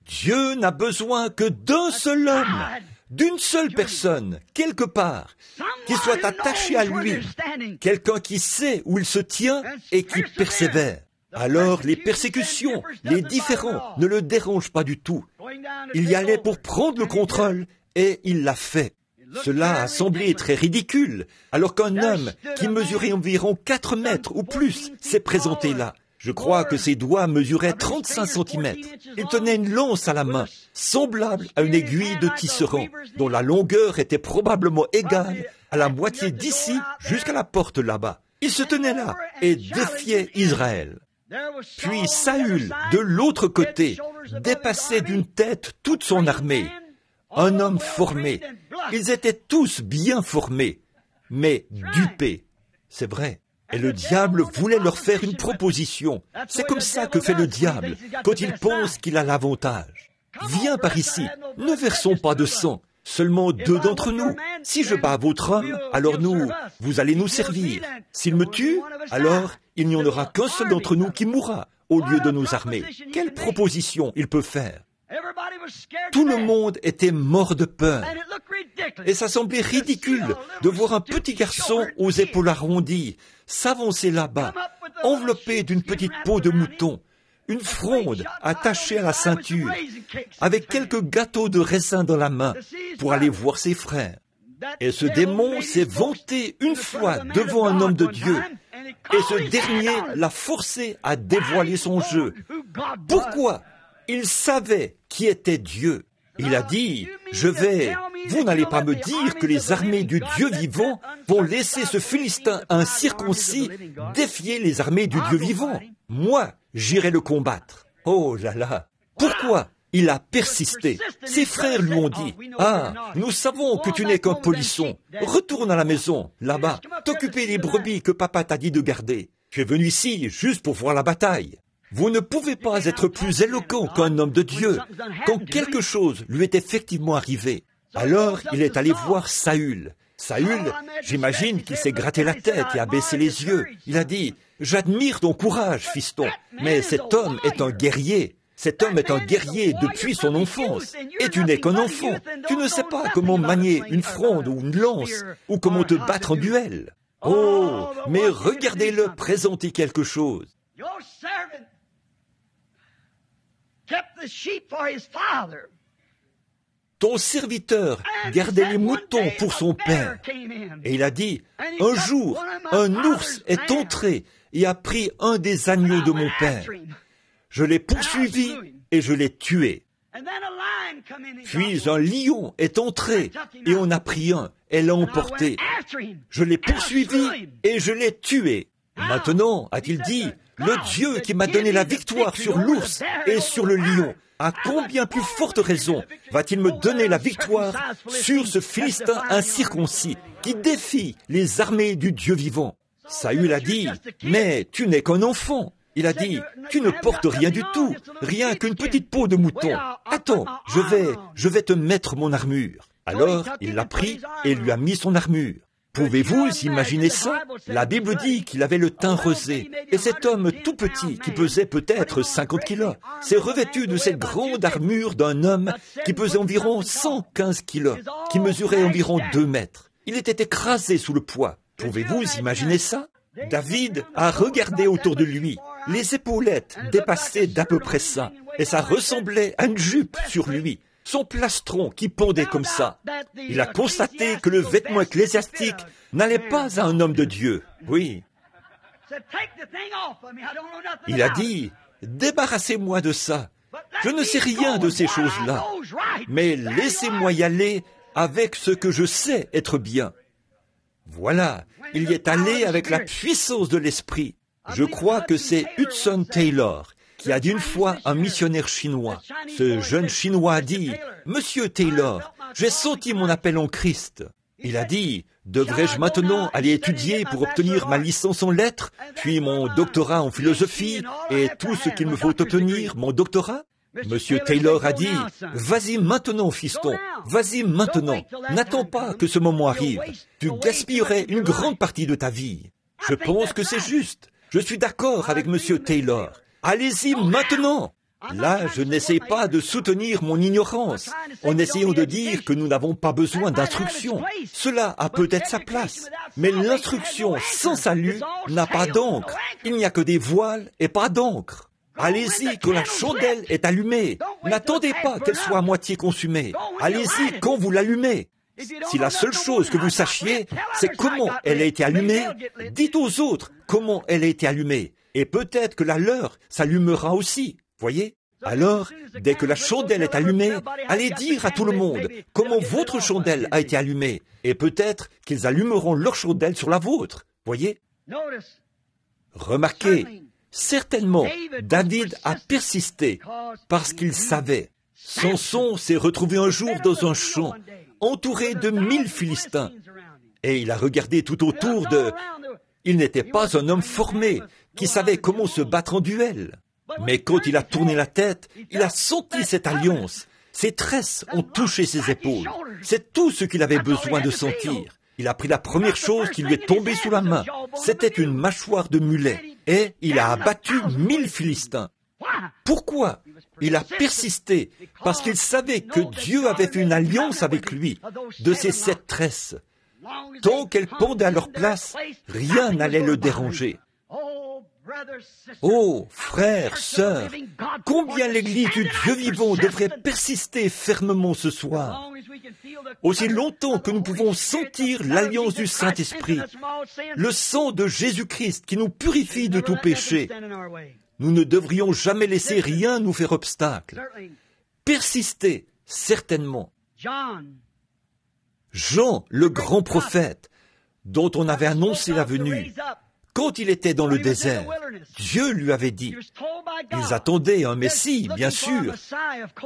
Dieu n'a besoin que d'un seul homme, d'une seule personne, quelque part, qui soit attaché à lui, quelqu'un qui sait où il se tient et qui persévère. Alors les persécutions, les différends ne le dérangent pas du tout. Il y allait pour prendre le contrôle et il l'a fait. Cela a semblé très ridicule, alors qu'un homme qui mesurait environ 4 mètres ou plus s'est présenté là. Je crois que ses doigts mesuraient 35 cm. Il tenait une lance à la main, semblable à une aiguille de tisserand, dont la longueur était probablement égale à la moitié d'ici jusqu'à la porte là-bas. Il se tenait là et défiait Israël. Puis Saül, de l'autre côté, dépassait d'une tête toute son armée. Un homme formé. Ils étaient tous bien formés, mais dupés. C'est vrai. Et le diable voulait leur faire une proposition. C'est comme ça que fait le diable, quand il pense qu'il a l'avantage. Viens par ici, ne versons pas de sang, seulement 2 d'entre nous. Si je bats votre homme, alors vous allez nous servir. S'il me tue, alors il n'y en aura qu'un seul d'entre nous qui mourra, au lieu de nos armées. Quelle proposition il peut faire? Tout le monde était mort de peur. Et ça semblait ridicule de voir un petit garçon aux épaules arrondies s'avancer là-bas, enveloppé d'une petite peau de mouton, une fronde attachée à la ceinture, avec quelques gâteaux de raisin dans la main, pour aller voir ses frères. Et ce démon s'est vanté une fois devant un homme de Dieu, et ce dernier l'a forcé à dévoiler son jeu. Pourquoi? Il savait qui était Dieu. Il a dit, vous n'allez pas me dire que les armées du Dieu vivant vont laisser ce Philistin incirconcis défier les armées du Dieu vivant. Moi, j'irai le combattre. Oh là là! Pourquoi? Il a persisté. Ses frères lui ont dit, « Ah, nous savons que tu n'es qu'un polisson. Retourne à la maison, là-bas, t'occuper des brebis que papa t'a dit de garder. » Tu es venu ici juste pour voir la bataille. Vous ne pouvez pas être plus éloquent qu'un homme de Dieu quand quelque chose lui est effectivement arrivé. Alors, il est allé voir Saül. Saül, j'imagine qu'il s'est gratté la tête et a baissé les yeux. Il a dit, « J'admire ton courage, fiston, mais cet homme est un guerrier. Cet homme est un guerrier depuis son enfance. Et tu n'es qu'un enfant. Tu ne sais pas comment manier une fronde ou une lance, ou comment te battre en duel. Oh, mais regardez-le présenter quelque chose. Ton serviteur gardait les moutons pour son père. Et il a dit, un jour, un ours est entré et a pris un des agneaux de mon père. Je l'ai poursuivi et je l'ai tué. Puis un lion est entré et on a pris un et l'a emporté. Je l'ai poursuivi et je l'ai tué. Maintenant, a-t-il dit, le Dieu qui m'a donné la victoire sur l'ours et sur le lion, à combien plus forte raison va-t-il me donner la victoire sur ce Philistin incirconcis qui défie les armées du Dieu vivant? Saül a dit, mais tu n'es qu'un enfant. Il a dit, tu ne portes rien du tout, rien qu'une petite peau de mouton. Attends, je vais te mettre mon armure. Alors, il l'a pris et lui a mis son armure. Pouvez-vous imaginer ça? La Bible dit qu'il avait le teint rosé, et cet homme tout petit, qui pesait peut-être 50 kilos, s'est revêtu de cette grande armure d'un homme qui pesait environ 115 kilos, qui mesurait environ 2 mètres. Il était écrasé sous le poids. Pouvez-vous imaginer ça? David a regardé autour de lui. Les épaulettes dépassaient d'à peu près ça, et ça ressemblait à une jupe sur lui. Son plastron qui pendait comme ça. Il a constaté que le vêtement ecclésiastique n'allait pas à un homme de Dieu. Oui. Il a dit, débarrassez-moi de ça. Je ne sais rien de ces choses-là, mais laissez-moi y aller avec ce que je sais être bien. Voilà, il y est allé avec la puissance de l'esprit. Je crois que c'est Hudson Taylor qui a dit une fois à un missionnaire chinois. Ce jeune chinois a dit, « Monsieur Taylor, j'ai senti mon appel en Christ. » Il a dit, « Devrais-je maintenant aller étudier pour obtenir ma licence en lettres, puis mon doctorat en philosophie, et tout ce qu'il me faut obtenir, mon doctorat ?» Monsieur Taylor a dit, « Vas-y maintenant, fiston, vas-y maintenant. N'attends pas que ce moment arrive. Tu gaspillerais une grande partie de ta vie. » Je pense que c'est juste. Je suis d'accord avec Monsieur Taylor. Allez-y maintenant! Là, je n'essaie pas de soutenir mon ignorance en essayant de dire que nous n'avons pas besoin d'instruction. Cela a peut-être sa place, mais l'instruction sans salut n'a pas d'encre. Il n'y a que des voiles et pas d'encre. Allez-y quand la chandelle est allumée. N'attendez pas qu'elle soit à moitié consumée. Allez-y quand vous l'allumez. Si la seule chose que vous sachiez, c'est comment elle a été allumée, dites aux autres comment elle a été allumée. Et peut-être que la leur s'allumera aussi, voyez? Alors, dès que la chandelle est allumée, allez dire à tout le monde comment votre chandelle a été allumée. Et peut-être qu'ils allumeront leur chandelle sur la vôtre, voyez? Remarquez, certainement, David a persisté parce qu'il savait. Samson s'est retrouvé un jour dans un champ, entouré de 1000 Philistins. Et il a regardé tout autour de... Il n'était pas un homme formé, qui savait comment se battre en duel. Mais quand il a tourné la tête, il a senti cette alliance. Ses tresses ont touché ses épaules. C'est tout ce qu'il avait besoin de sentir. Il a pris la première chose qui lui est tombée sous la main. C'était une mâchoire de mulet. Et il a abattu 1000 Philistins. Pourquoi? Il a persisté parce qu'il savait que Dieu avait fait une alliance avec lui de ces 7 tresses. Tant qu'elles pendaient à leur place, rien n'allait le déranger. Oh, frères, sœurs, combien l'Église du Dieu vivant devrait persister fermement ce soir. Aussi longtemps que nous pouvons sentir l'alliance du Saint-Esprit, le sang de Jésus-Christ qui nous purifie de tout péché, nous ne devrions jamais laisser rien nous faire obstacle. Persister, certainement. Jean, le grand prophète, dont on avait annoncé la venue, quand il était dans le désert, Dieu lui avait dit, ils attendaient un Messie, bien sûr.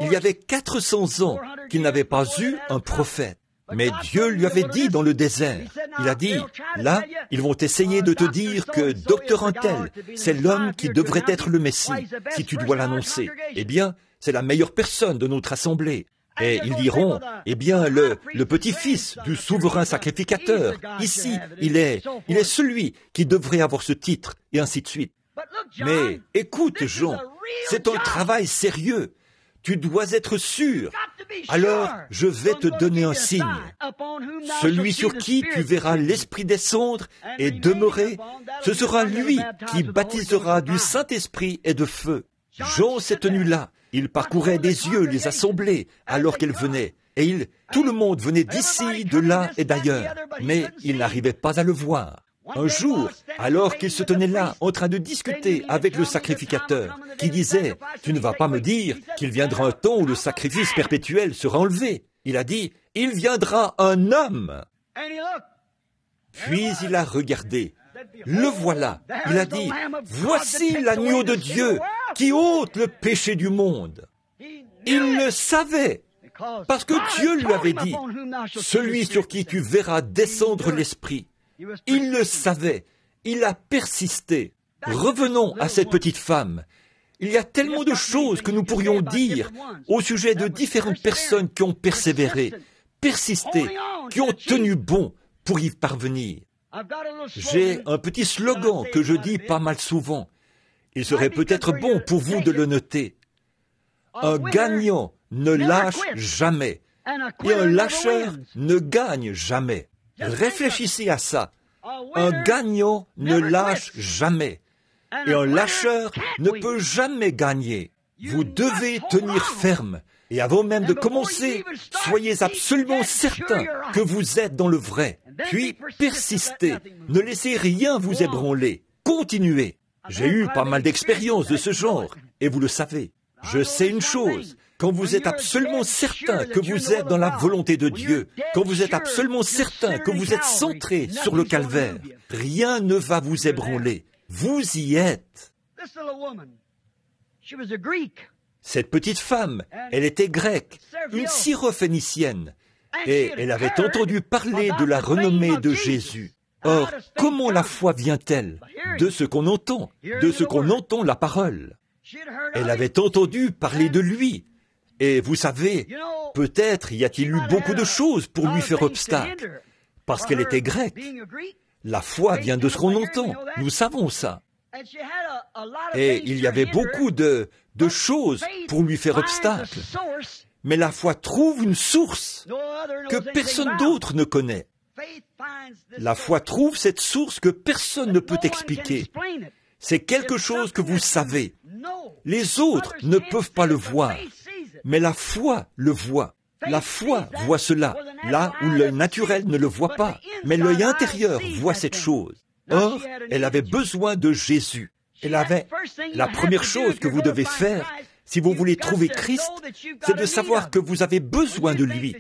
Il y avait 400 ans qu'ils n'avaient pas eu un prophète. Mais Dieu lui avait dit dans le désert, il a dit, là, ils vont essayer de te dire que docteur Untel, c'est l'homme qui devrait être le Messie, si tu dois l'annoncer. Eh bien, c'est la meilleure personne de notre assemblée. Et ils diront, eh bien, le petit-fils du souverain sacrificateur, ici, il est celui qui devrait avoir ce titre, et ainsi de suite. Mais écoute, Jean, c'est un travail sérieux. Tu dois être sûr. Alors, je vais te donner un signe. Celui sur qui tu verras l'Esprit descendre et demeurer, ce sera lui qui baptisera du Saint-Esprit et de feu. Jean s'est tenu là. Il parcourait des yeux les assemblées alors qu'elles venaient. Et tout le monde venait d'ici, de là et d'ailleurs. Mais il n'arrivait pas à le voir. Un jour, alors qu'il se tenait là, en train de discuter avec le sacrificateur, qui disait, « Tu ne vas pas me dire qu'il viendra un temps où le sacrifice perpétuel sera enlevé. » Il a dit, « Il viendra un homme. » Puis il a regardé. Le voilà. Il a dit, « Voici l'agneau de Dieu qui ôte le péché du monde. » Il le savait, parce que Dieu lui avait dit, « Celui sur qui tu verras descendre l'Esprit. » Il le savait, il a persisté. Revenons à cette petite femme. Il y a tellement de choses que nous pourrions dire au sujet de différentes personnes qui ont persévéré, persisté, qui ont tenu bon pour y parvenir. J'ai un petit slogan que je dis pas mal souvent. Il serait peut-être bon pour vous de le noter. Un gagnant ne lâche jamais, et un lâcheur ne gagne jamais. Réfléchissez à ça. Un gagnant ne lâche jamais, et un lâcheur ne peut jamais gagner. Vous devez tenir ferme, et avant même de commencer, soyez absolument certain que vous êtes dans le vrai. Puis persistez, ne laissez rien vous ébranler, continuez. J'ai eu pas mal d'expériences de ce genre, et vous le savez. Je sais une chose, quand vous êtes absolument certain que vous êtes dans la volonté de Dieu, quand vous êtes absolument certain que vous êtes centré sur le calvaire, rien ne va vous ébranler. Vous y êtes. Cette petite femme, elle était grecque, une syrophénicienne, et elle avait entendu parler de la renommée de Jésus. Or, comment la foi vient-elle? De ce qu'on entend, la parole. Elle avait entendu parler de lui. Et vous savez, peut-être y a-t-il eu beaucoup de choses pour lui faire obstacle. Parce qu'elle était grecque. La foi vient de ce qu'on entend. Nous savons ça. Et il y avait beaucoup de choses pour lui faire obstacle. Mais la foi trouve une source que personne d'autre ne connaît. La foi trouve cette source que personne ne peut expliquer. C'est quelque chose que vous savez. Les autres ne peuvent pas le voir, mais la foi le voit. La foi voit cela, là où l'œil naturel ne le voit pas, mais l'œil intérieur voit cette chose. Or, elle avait besoin de Jésus. La première chose que vous devez faire, si vous voulez trouver Christ, c'est de savoir que vous avez besoin de lui.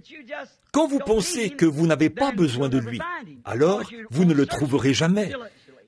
Quand vous pensez que vous n'avez pas besoin de lui, alors vous ne le trouverez jamais,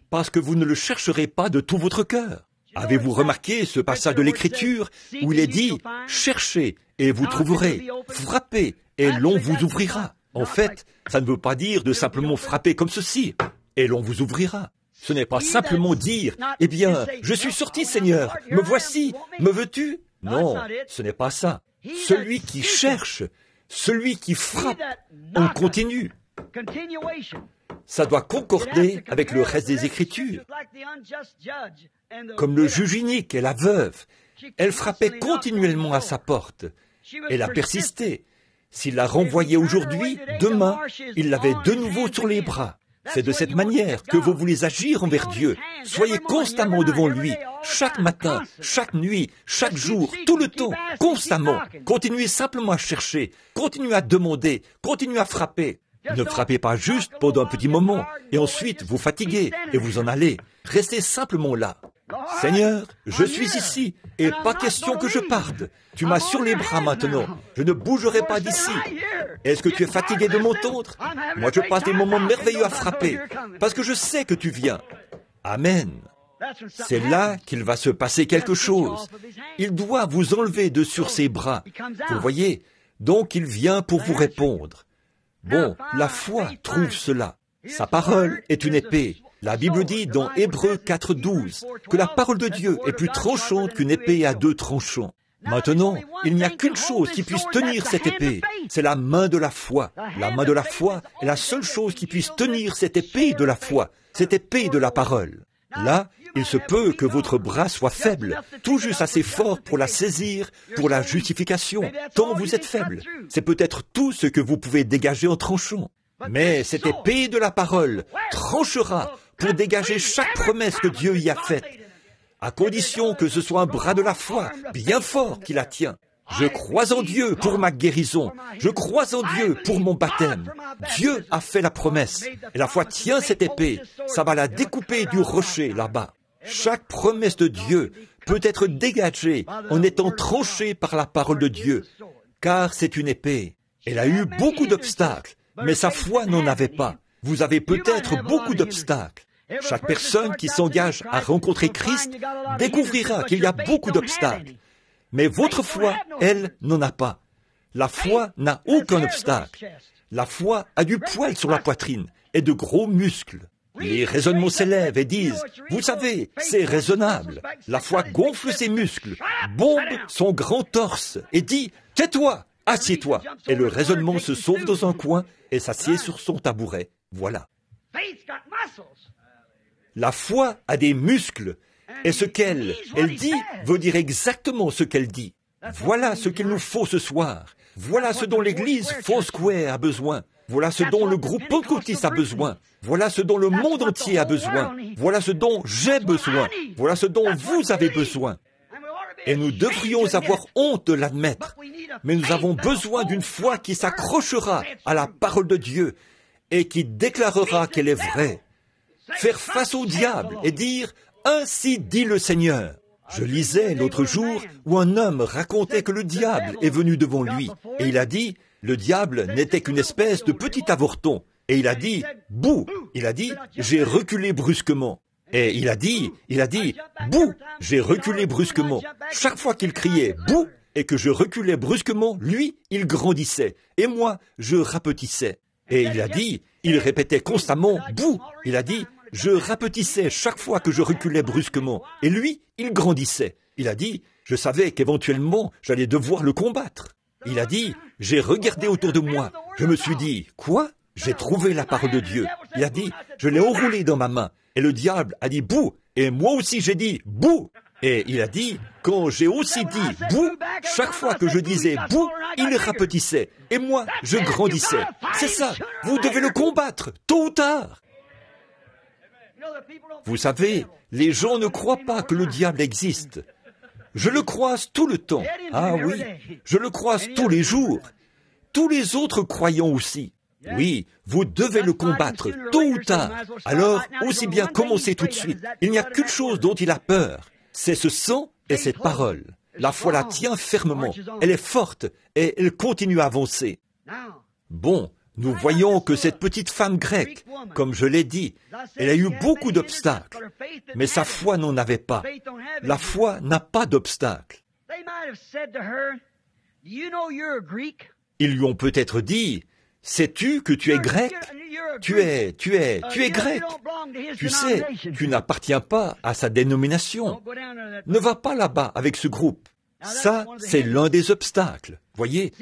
parce que vous ne le chercherez pas de tout votre cœur. Avez-vous remarqué ce passage de l'Écriture où il est dit « Cherchez et vous trouverez, frappez et l'on vous ouvrira ». En fait, ça ne veut pas dire de simplement frapper comme ceci et l'on vous ouvrira. Ce n'est pas simplement dire « Eh bien, je suis sorti, Seigneur, me voici, me veux-tu » Non, ce n'est pas ça. Celui qui cherche, celui qui frappe, on continue. Ça doit concorder avec le reste des Écritures. Comme le juge inique et la veuve, elle frappait continuellement à sa porte. Elle a persisté. S'il la renvoyait aujourd'hui, demain, il l'avait de nouveau sur les bras. C'est de cette manière que vous voulez agir envers Dieu. Soyez constamment devant lui, chaque matin, chaque nuit, chaque jour, tout le temps, constamment. Continuez simplement à chercher, continuez à demander, continuez à frapper. Ne frappez pas juste pendant un petit moment, et ensuite vous fatiguez, et vous en allez. Restez simplement là. Seigneur, je suis ici, et pas question que je parte. Tu m'as sur les bras maintenant. Je ne bougerai pas d'ici. Est-ce que tu es fatigué de m'entendre? Moi, je passe des moments merveilleux à frapper, parce que je sais que tu viens. Amen. C'est là qu'il va se passer quelque chose. Il doit vous enlever de sur ses bras. Vous voyez? Donc il vient pour vous répondre. Bon, la foi trouve cela. Sa parole est une épée. La Bible dit dans Hébreux 4:12 que la parole de Dieu est plus tranchante qu'une épée à 2 tranchants. Maintenant, il n'y a qu'une chose qui puisse tenir cette épée, c'est la main de la foi. La main de la foi est la seule chose qui puisse tenir cette épée de la foi, cette épée de la parole. Là, il se peut que votre bras soit faible, tout juste assez fort pour la saisir, pour la justification, tant vous êtes faible. C'est peut-être tout ce que vous pouvez dégager en tranchant. Mais cette épée de la parole tranchera pour dégager chaque promesse que Dieu y a faite, à condition que ce soit un bras de la foi bien fort qui la tient. Je crois en Dieu pour ma guérison. Je crois en Dieu pour mon baptême. Dieu a fait la promesse. Et la foi tient cette épée. Ça va la découper du rocher là-bas. Chaque promesse de Dieu peut être dégagée en étant tranchée par la parole de Dieu, car c'est une épée. Elle a eu beaucoup d'obstacles, mais sa foi n'en avait pas. Vous avez peut-être beaucoup d'obstacles. Chaque personne qui s'engage à rencontrer Christ découvrira qu'il y a beaucoup d'obstacles. Mais votre foi, elle, n'en a pas. La foi n'a aucun obstacle. La foi a du poil sur la poitrine et de gros muscles. Les raisonnements s'élèvent et disent, vous savez, c'est raisonnable. La foi gonfle ses muscles, bombe son grand torse et dit, tais-toi, assieds-toi. Et le raisonnement se sauve dans un coin et s'assied sur son tabouret. Voilà. La foi a des muscles, et ce qu'elle dit veut dire exactement ce qu'elle dit. Voilà ce qu'il nous faut ce soir. Voilà ce dont l'église Foursquare a besoin. Voilà ce dont le groupe Pentecôtiste a besoin. Voilà ce dont le monde entier a besoin. Voilà ce dont j'ai besoin. Voilà ce dont vous avez besoin. Et nous devrions avoir honte de l'admettre. Mais nous avons besoin d'une foi qui s'accrochera à la parole de Dieu et qui déclarera qu'elle est vraie. Faire face au diable et dire « Ainsi dit le Seigneur ». Je lisais l'autre jour où un homme racontait que le diable est venu devant lui. Et il a dit « Le diable n'était qu'une espèce de petit avorton ». Et il a dit « Bouh ». Il a dit « J'ai reculé brusquement ». Et il a dit « Bouh ». J'ai reculé brusquement. Chaque fois qu'il criait « Bouh » et que je reculais brusquement, lui, il grandissait. Et moi, je rapetissais. Et il a dit, il répétait constamment « Bouh ». Il a dit je rapetissais chaque fois que je reculais brusquement. Et lui, il grandissait. Il a dit, je savais qu'éventuellement, j'allais devoir le combattre. Il a dit, j'ai regardé autour de moi. Je me suis dit, quoi? J'ai trouvé la parole de Dieu. Il a dit, je l'ai enroulée dans ma main. Et le diable a dit, bouh. Et moi aussi j'ai dit, bouh. Et il a dit, quand j'ai aussi dit bouh, chaque fois que je disais bouh, il rapetissait. Et moi, je grandissais. C'est ça. Vous devez le combattre, tôt ou tard. Vous savez, les gens ne croient pas que le diable existe. Je le croise tout le temps. Ah oui, je le croise tous les jours. Tous les autres croyants aussi. Oui, vous devez le combattre, tôt ou tard. Alors, aussi bien commencer tout de suite. Il n'y a qu'une chose dont il a peur. C'est ce sang et cette parole. La foi la tient fermement. Elle est forte et elle continue à avancer. Bon, nous voyons que cette petite femme grecque, comme je l'ai dit, elle a eu beaucoup d'obstacles, mais sa foi n'en avait pas. La foi n'a pas d'obstacles. Ils lui ont peut-être dit, sais-tu que tu es grec? Tu es grec. Tu sais, tu n'appartiens pas à sa dénomination. Ne va pas là-bas avec ce groupe. Ça, c'est l'un des obstacles, voyez.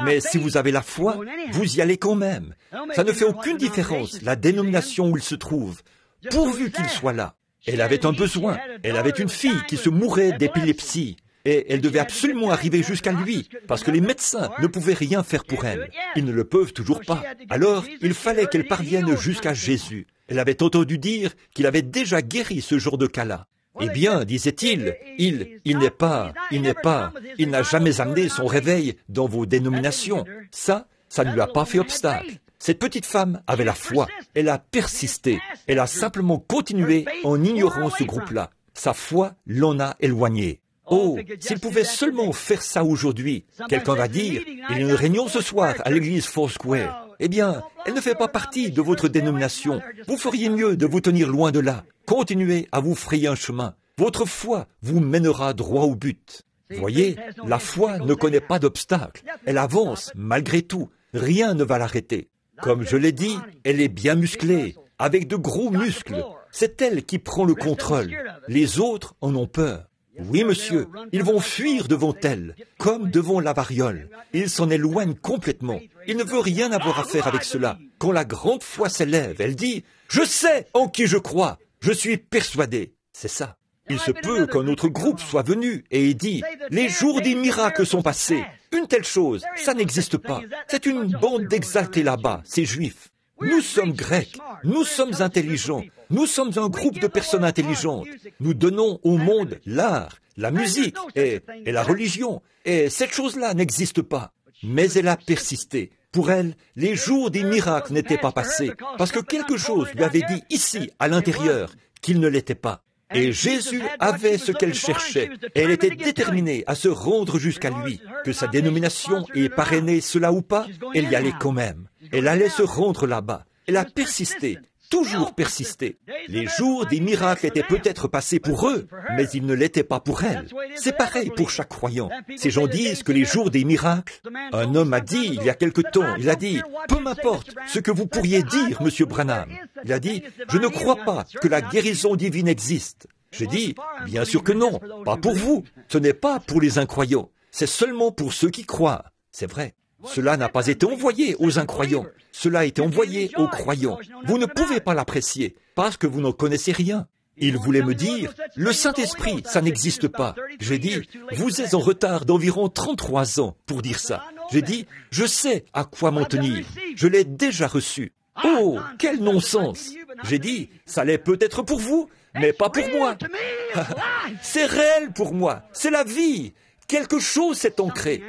Mais si vous avez la foi, vous y allez quand même. Ça ne fait aucune différence, la dénomination où il se trouve, pourvu qu'il soit là. Elle avait un besoin. Elle avait une fille qui se mourait d'épilepsie. Et elle devait absolument arriver jusqu'à lui, parce que les médecins ne pouvaient rien faire pour elle. Ils ne le peuvent toujours pas. Alors, il fallait qu'elle parvienne jusqu'à Jésus. Elle avait entendu dire qu'il avait déjà guéri ce genre de cas-là. Eh bien, disait-il, il n'a jamais amené son réveil dans vos dénominations. Ça ne lui a pas fait obstacle. Cette petite femme avait la foi. Elle a persisté. Elle a simplement continué en ignorant ce groupe-là. Sa foi l'en a éloigné. Oh, s'il pouvait seulement faire ça aujourd'hui. Quelqu'un va dire, il y a une réunion ce soir à l'église Foursquare. Eh bien, elle ne fait pas partie de votre dénomination. Vous feriez mieux de vous tenir loin de là. Continuez à vous frayer un chemin. Votre foi vous mènera droit au but. Voyez, la foi ne connaît pas d'obstacle. Elle avance malgré tout. Rien ne va l'arrêter. Comme je l'ai dit, elle est bien musclée, avec de gros muscles. C'est elle qui prend le contrôle. Les autres en ont peur. Oui, monsieur, ils vont fuir devant elle, comme devant la variole. Ils s'en éloignent complètement. Il ne veut rien avoir à faire avec cela. Quand la grande foi s'élève, elle dit « Je sais en qui je crois. Je suis persuadé. » C'est ça. Il se peut qu'un autre groupe soit venu et ait dit « Les jours des miracles sont passés. Une telle chose, ça n'existe pas. C'est une bande d'exaltés là-bas, ces Juifs. Nous sommes Grecs, nous sommes intelligents, nous sommes un groupe de personnes intelligentes. Nous donnons au monde l'art, la musique et la religion. Et cette chose-là n'existe pas. » Mais elle a persisté. Pour elle, les jours des miracles n'étaient pas passés, parce que quelque chose lui avait dit ici, à l'intérieur, qu'il ne l'était pas. Et Jésus avait ce qu'elle cherchait, et elle était déterminée à se rendre jusqu'à lui. Que sa dénomination ait parrainé cela ou pas, elle y allait quand même. Elle allait se rendre là-bas. Elle a persisté, toujours persisté. Les jours des miracles étaient peut-être passés pour eux, mais ils ne l'étaient pas pour elle. C'est pareil pour chaque croyant. Ces gens disent que les jours des miracles... Un homme a dit, il y a quelque temps, il a dit, « Peu m'importe ce que vous pourriez dire, Monsieur Branham. » Il a dit, « Je ne crois pas que la guérison divine existe. » J'ai dit, « Bien sûr que non, pas pour vous. Ce n'est pas pour les incroyants. C'est seulement pour ceux qui croient. » C'est vrai. Cela n'a pas été envoyé aux incroyants. Cela a été envoyé aux croyants. Vous ne pouvez pas l'apprécier parce que vous n'en connaissez rien. Il voulait me dire, le Saint-Esprit, ça n'existe pas. J'ai dit, vous êtes en retard d'environ 33 ans pour dire ça. J'ai dit, je sais à quoi m'en tenir. Je l'ai déjà reçu. Oh, quel non-sens. J'ai dit, ça l'est peut-être pour vous, mais pas pour moi. C'est réel pour moi. C'est la vie. Quelque chose s'est ancré.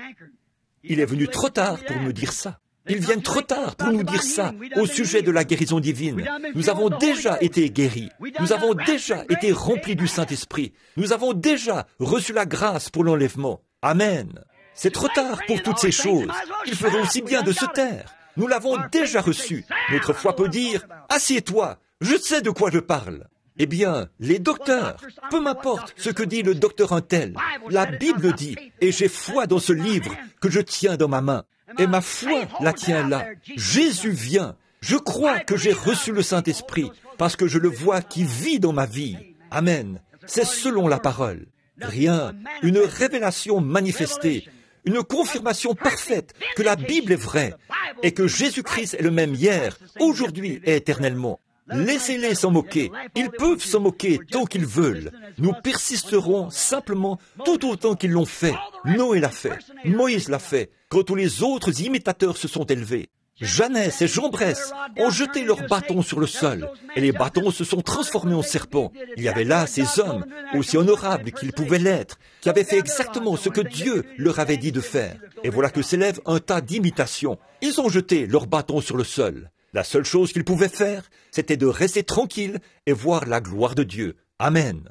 Il est venu trop tard pour me dire ça. Ils viennent trop tard pour nous dire ça au sujet de la guérison divine. Nous avons déjà été guéris. Nous avons déjà été remplis du Saint-Esprit. Nous avons déjà reçu la grâce pour l'enlèvement. Amen. C'est trop tard pour toutes ces choses. Il ferait aussi bien de se taire. Nous l'avons déjà reçu. Notre foi peut dire, « Assieds-toi, je sais de quoi je parle. » Eh bien, les docteurs, peu m'importe ce que dit le docteur un tel, la Bible dit, et j'ai foi dans ce livre que je tiens dans ma main, et ma foi la tient là. Jésus vient. Je crois que j'ai reçu le Saint-Esprit, parce que je le vois qui vit dans ma vie. Amen. C'est selon la parole. Rien, une révélation manifestée, une confirmation parfaite que la Bible est vraie, et que Jésus-Christ est le même hier, aujourd'hui et éternellement. Laissez-les s'en moquer. Ils peuvent s'en moquer tant qu'ils veulent. Nous persisterons simplement tout autant qu'ils l'ont fait. Noé l'a fait. Moïse l'a fait. Quand tous les autres imitateurs se sont élevés. Jeannès et Jean Bresse ont jeté leurs bâtons sur le sol, et les bâtons se sont transformés en serpents. Il y avait là ces hommes, aussi honorables qu'ils pouvaient l'être, qui avaient fait exactement ce que Dieu leur avait dit de faire. Et voilà que s'élève un tas d'imitations. Ils ont jeté leurs bâtons sur le sol. La seule chose qu'ils pouvaient faire, c'était de rester tranquilles et voir la gloire de Dieu. Amen.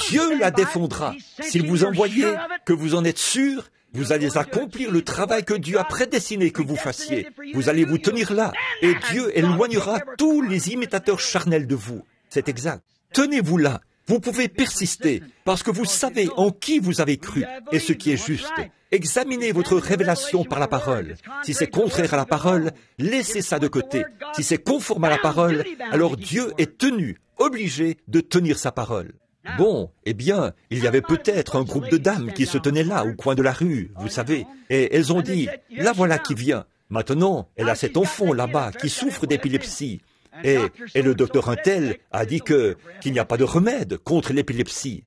Dieu la défendra. S'il vous envoyait, que vous en êtes sûr, vous allez accomplir le travail que Dieu a prédestiné que vous fassiez. Vous allez vous tenir là, et Dieu éloignera tous les imitateurs charnels de vous. C'est exact. Tenez-vous là. Vous pouvez persister, parce que vous savez en qui vous avez cru, et ce qui est juste. Examinez votre révélation par la parole. Si c'est contraire à la parole, laissez ça de côté. Si c'est conforme à la parole, alors Dieu est tenu, obligé de tenir sa parole. Bon, eh bien, il y avait peut-être un groupe de dames qui se tenaient là, au coin de la rue, vous savez, et elles ont dit, la voilà qui vient. Maintenant, elle a cet enfant là-bas qui souffre d'épilepsie. Et le docteur Untel a dit qu'il n'y a pas de remède contre l'épilepsie.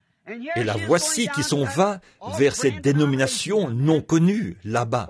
Et la voici qui s'en va vers cette dénomination non connue là-bas,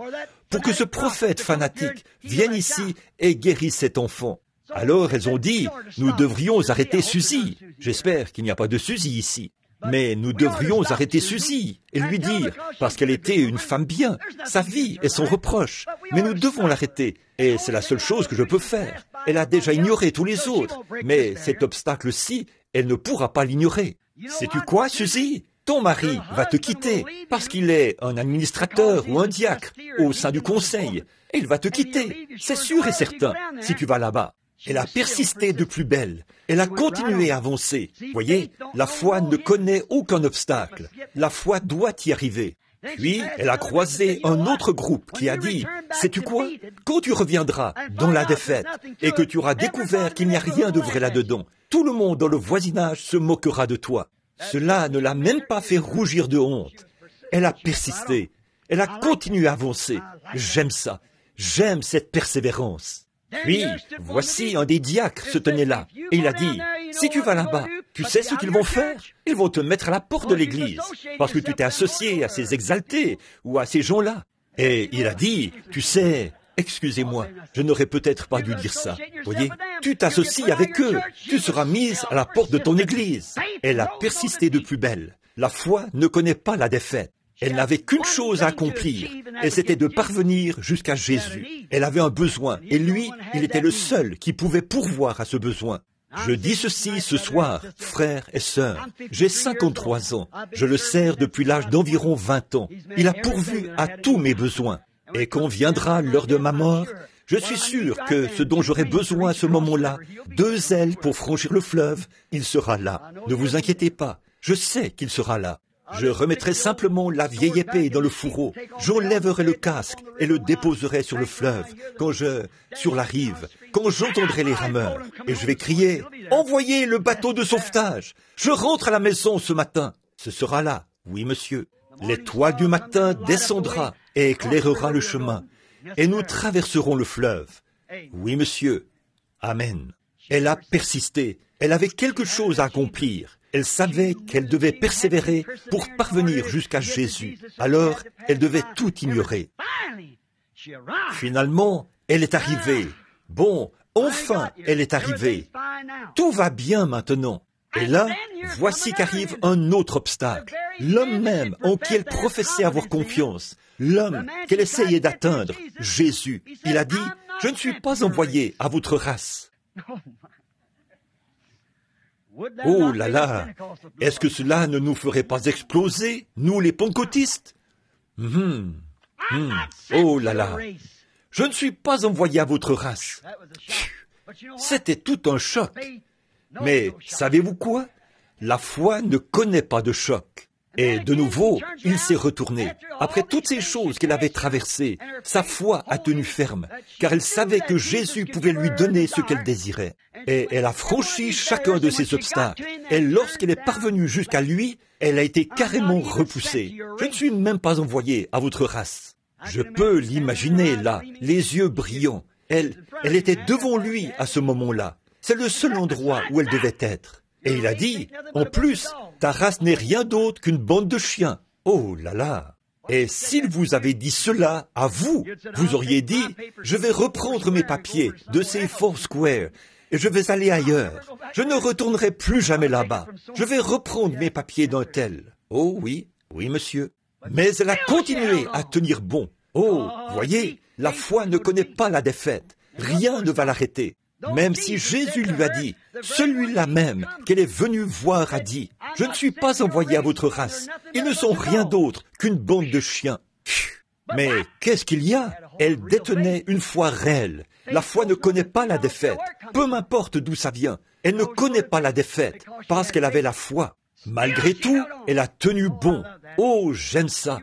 pour que ce prophète fanatique vienne ici et guérisse cet enfant. Alors elles ont dit, nous devrions arrêter Suzy. J'espère qu'il n'y a pas de Suzy ici. Mais nous devrions arrêter Suzy et lui dire, parce qu'elle était une femme bien, sa vie est son reproche. Mais nous devons l'arrêter, et c'est la seule chose que je peux faire. Elle a déjà ignoré tous les autres, mais cet obstacle-ci, elle ne pourra pas l'ignorer. Sais-tu quoi, Suzy? Ton mari va te quitter, parce qu'il est un administrateur ou un diacre au sein du conseil. Et il va te quitter, c'est sûr et certain, si tu vas là-bas. Elle a persisté de plus belle. Elle a continué à avancer. Voyez, la foi ne connaît aucun obstacle. La foi doit y arriver. Puis, elle a croisé un autre groupe qui a dit, « Sais-tu quoi? Quand tu reviendras dans la défaite et que tu auras découvert qu'il n'y a rien de vrai là-dedans, tout le monde dans le voisinage se moquera de toi. » Cela ne l'a même pas fait rougir de honte. Elle a persisté. Elle a continué à avancer. J'aime ça. J'aime cette persévérance. Puis, voici un des diacres se tenait là, et il a dit, « Si tu vas là-bas, tu sais ce qu'ils vont faire? Ils vont te mettre à la porte de l'église, parce que tu t'es associé à ces exaltés ou à ces gens-là. » Et il a dit, « Tu sais, excusez-moi, je n'aurais peut-être pas dû dire ça. Voyez, tu t'associes avec eux, tu seras mise à la porte de ton église. » Elle a persisté de plus belle. La foi ne connaît pas la défaite. Elle n'avait qu'une chose à accomplir, et c'était de parvenir jusqu'à Jésus. Elle avait un besoin, et lui, il était le seul qui pouvait pourvoir à ce besoin. Je dis ceci ce soir, frères et sœurs. J'ai 53 ans. Je le sers depuis l'âge d'environ 20 ans. Il a pourvu à tous mes besoins. Et quand viendra l'heure de ma mort, je suis sûr que ce dont j'aurai besoin à ce moment-là, 2 ailes pour franchir le fleuve, il sera là. Ne vous inquiétez pas, je sais qu'il sera là. Je remettrai simplement la vieille épée dans le fourreau. J'enlèverai le casque et le déposerai sur le fleuve, sur la rive, quand j'entendrai les rameurs. Et je vais crier, « Envoyez le bateau de sauvetage! Je rentre à la maison ce matin! » Ce sera là, oui monsieur. L'étoile du matin descendra et éclairera le chemin. Et nous traverserons le fleuve. Oui monsieur. Amen. Elle a persisté. Elle avait quelque chose à accomplir. Elle savait qu'elle devait persévérer pour parvenir jusqu'à Jésus. Alors, elle devait tout ignorer. Finalement, elle est arrivée. Bon, enfin, elle est arrivée. Tout va bien maintenant. Et là, voici qu'arrive un autre obstacle. L'homme même en qui elle professait avoir confiance. L'homme qu'elle essayait d'atteindre, Jésus. Il a dit, « Je ne suis pas envoyé à votre race. » Oh là là, est-ce que cela ne nous ferait pas exploser, nous les pentecôtistes? Oh là là, je ne suis pas envoyé à votre race. C'était tout un choc. Mais savez-vous quoi? La foi ne connaît pas de choc. Et de nouveau, il s'est retourné. Après toutes ces choses qu'elle avait traversées, sa foi a tenu ferme, car elle savait que Jésus pouvait lui donner ce qu'elle désirait. Et elle a franchi chacun de ces obstacles. Et lorsqu'elle est parvenue jusqu'à lui, elle a été carrément repoussée. Je ne suis même pas envoyé à votre race. Je peux l'imaginer là, les yeux brillants. Elle était devant lui à ce moment-là. C'est le seul endroit où elle devait être. Et il a dit, en plus, ta race n'est rien d'autre qu'une bande de chiens. Oh là là! Et s'il vous avait dit cela à vous, vous auriez dit, je vais reprendre mes papiers de ces Foursquare et je vais aller ailleurs. Je ne retournerai plus jamais là-bas. Je vais reprendre mes papiers d'un tel. Oh oui, oui monsieur. Mais elle a continué à tenir bon. Oh, voyez, la foi ne connaît pas la défaite. Rien ne va l'arrêter. Même si Jésus lui a dit, celui-là même qu'elle est venue voir a dit, « Je ne suis pas envoyé à votre race. Ils ne sont rien d'autre qu'une bande de chiens. » Mais qu'est-ce qu'il y a? Elle détenait une foi réelle. La foi ne connaît pas la défaite. Peu m'importe d'où ça vient. Elle ne connaît pas la défaite parce qu'elle avait la foi. Malgré tout, elle a tenu bon. Oh, j'aime ça.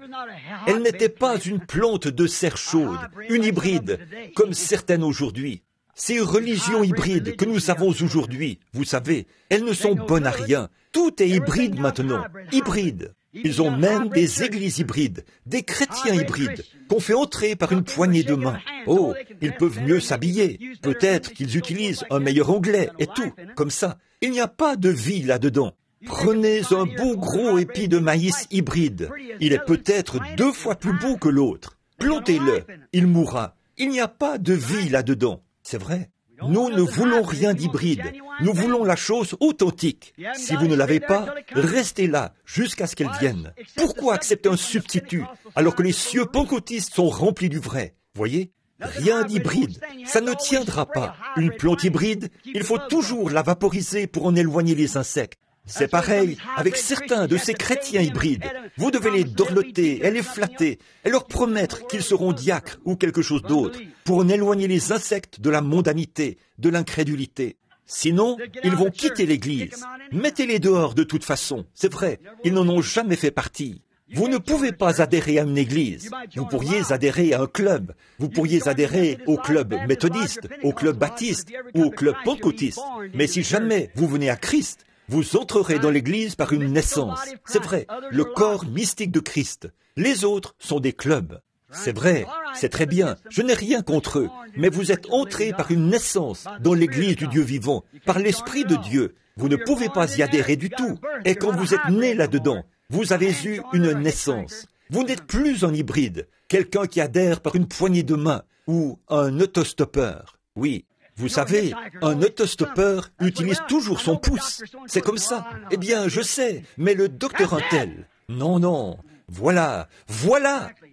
Elle n'était pas une plante de serre chaude, une hybride, comme certaines aujourd'hui. Ces religions hybrides que nous avons aujourd'hui, vous savez, elles ne sont bonnes à rien. Tout est hybride maintenant, hybride. Ils ont même des églises hybrides, des chrétiens hybrides, qu'on fait entrer par une poignée de main. Oh, ils peuvent mieux s'habiller. Peut-être qu'ils utilisent un meilleur anglais et tout, comme ça. Il n'y a pas de vie là-dedans. Prenez un beau gros épi de maïs hybride. Il est peut-être 2 fois plus beau que l'autre. Plantez-le, il mourra. Il n'y a pas de vie là-dedans. C'est vrai. Nous ne voulons rien d'hybride. Nous voulons la chose authentique. Si vous ne l'avez pas, restez là jusqu'à ce qu'elle vienne. Pourquoi accepter un substitut alors que les cieux pentecôtistes sont remplis du vrai? Voyez? Rien d'hybride. Ça ne tiendra pas. Une plante hybride, il faut toujours la vaporiser pour en éloigner les insectes. C'est pareil avec certains de ces chrétiens hybrides. Vous devez les dorloter et les flatter et leur promettre qu'ils seront diacres ou quelque chose d'autre pour en éloigner les insectes de la mondanité, de l'incrédulité. Sinon, ils vont quitter l'Église. Mettez-les dehors de toute façon. C'est vrai, ils n'en ont jamais fait partie. Vous ne pouvez pas adhérer à une église. Vous pourriez adhérer à un club. Vous pourriez adhérer au club méthodiste, au club baptiste ou au club pentecôtiste. Mais si jamais vous venez à Christ, vous entrerez dans l'église par une naissance. C'est vrai, le corps mystique de Christ. Les autres sont des clubs. C'est vrai, c'est très bien, je n'ai rien contre eux, mais vous êtes entrés par une naissance dans l'église du Dieu vivant, par l'Esprit de Dieu. Vous ne pouvez pas y adhérer du tout. Et quand vous êtes né là-dedans, vous avez eu une naissance. Vous n'êtes plus un hybride, quelqu'un qui adhère par une poignée de main ou un autostoppeur. Oui, vous savez, un autostoppeur utilise toujours son pouce. C'est comme ça. Eh bien, je sais, mais le docteur Untel... Non, voilà,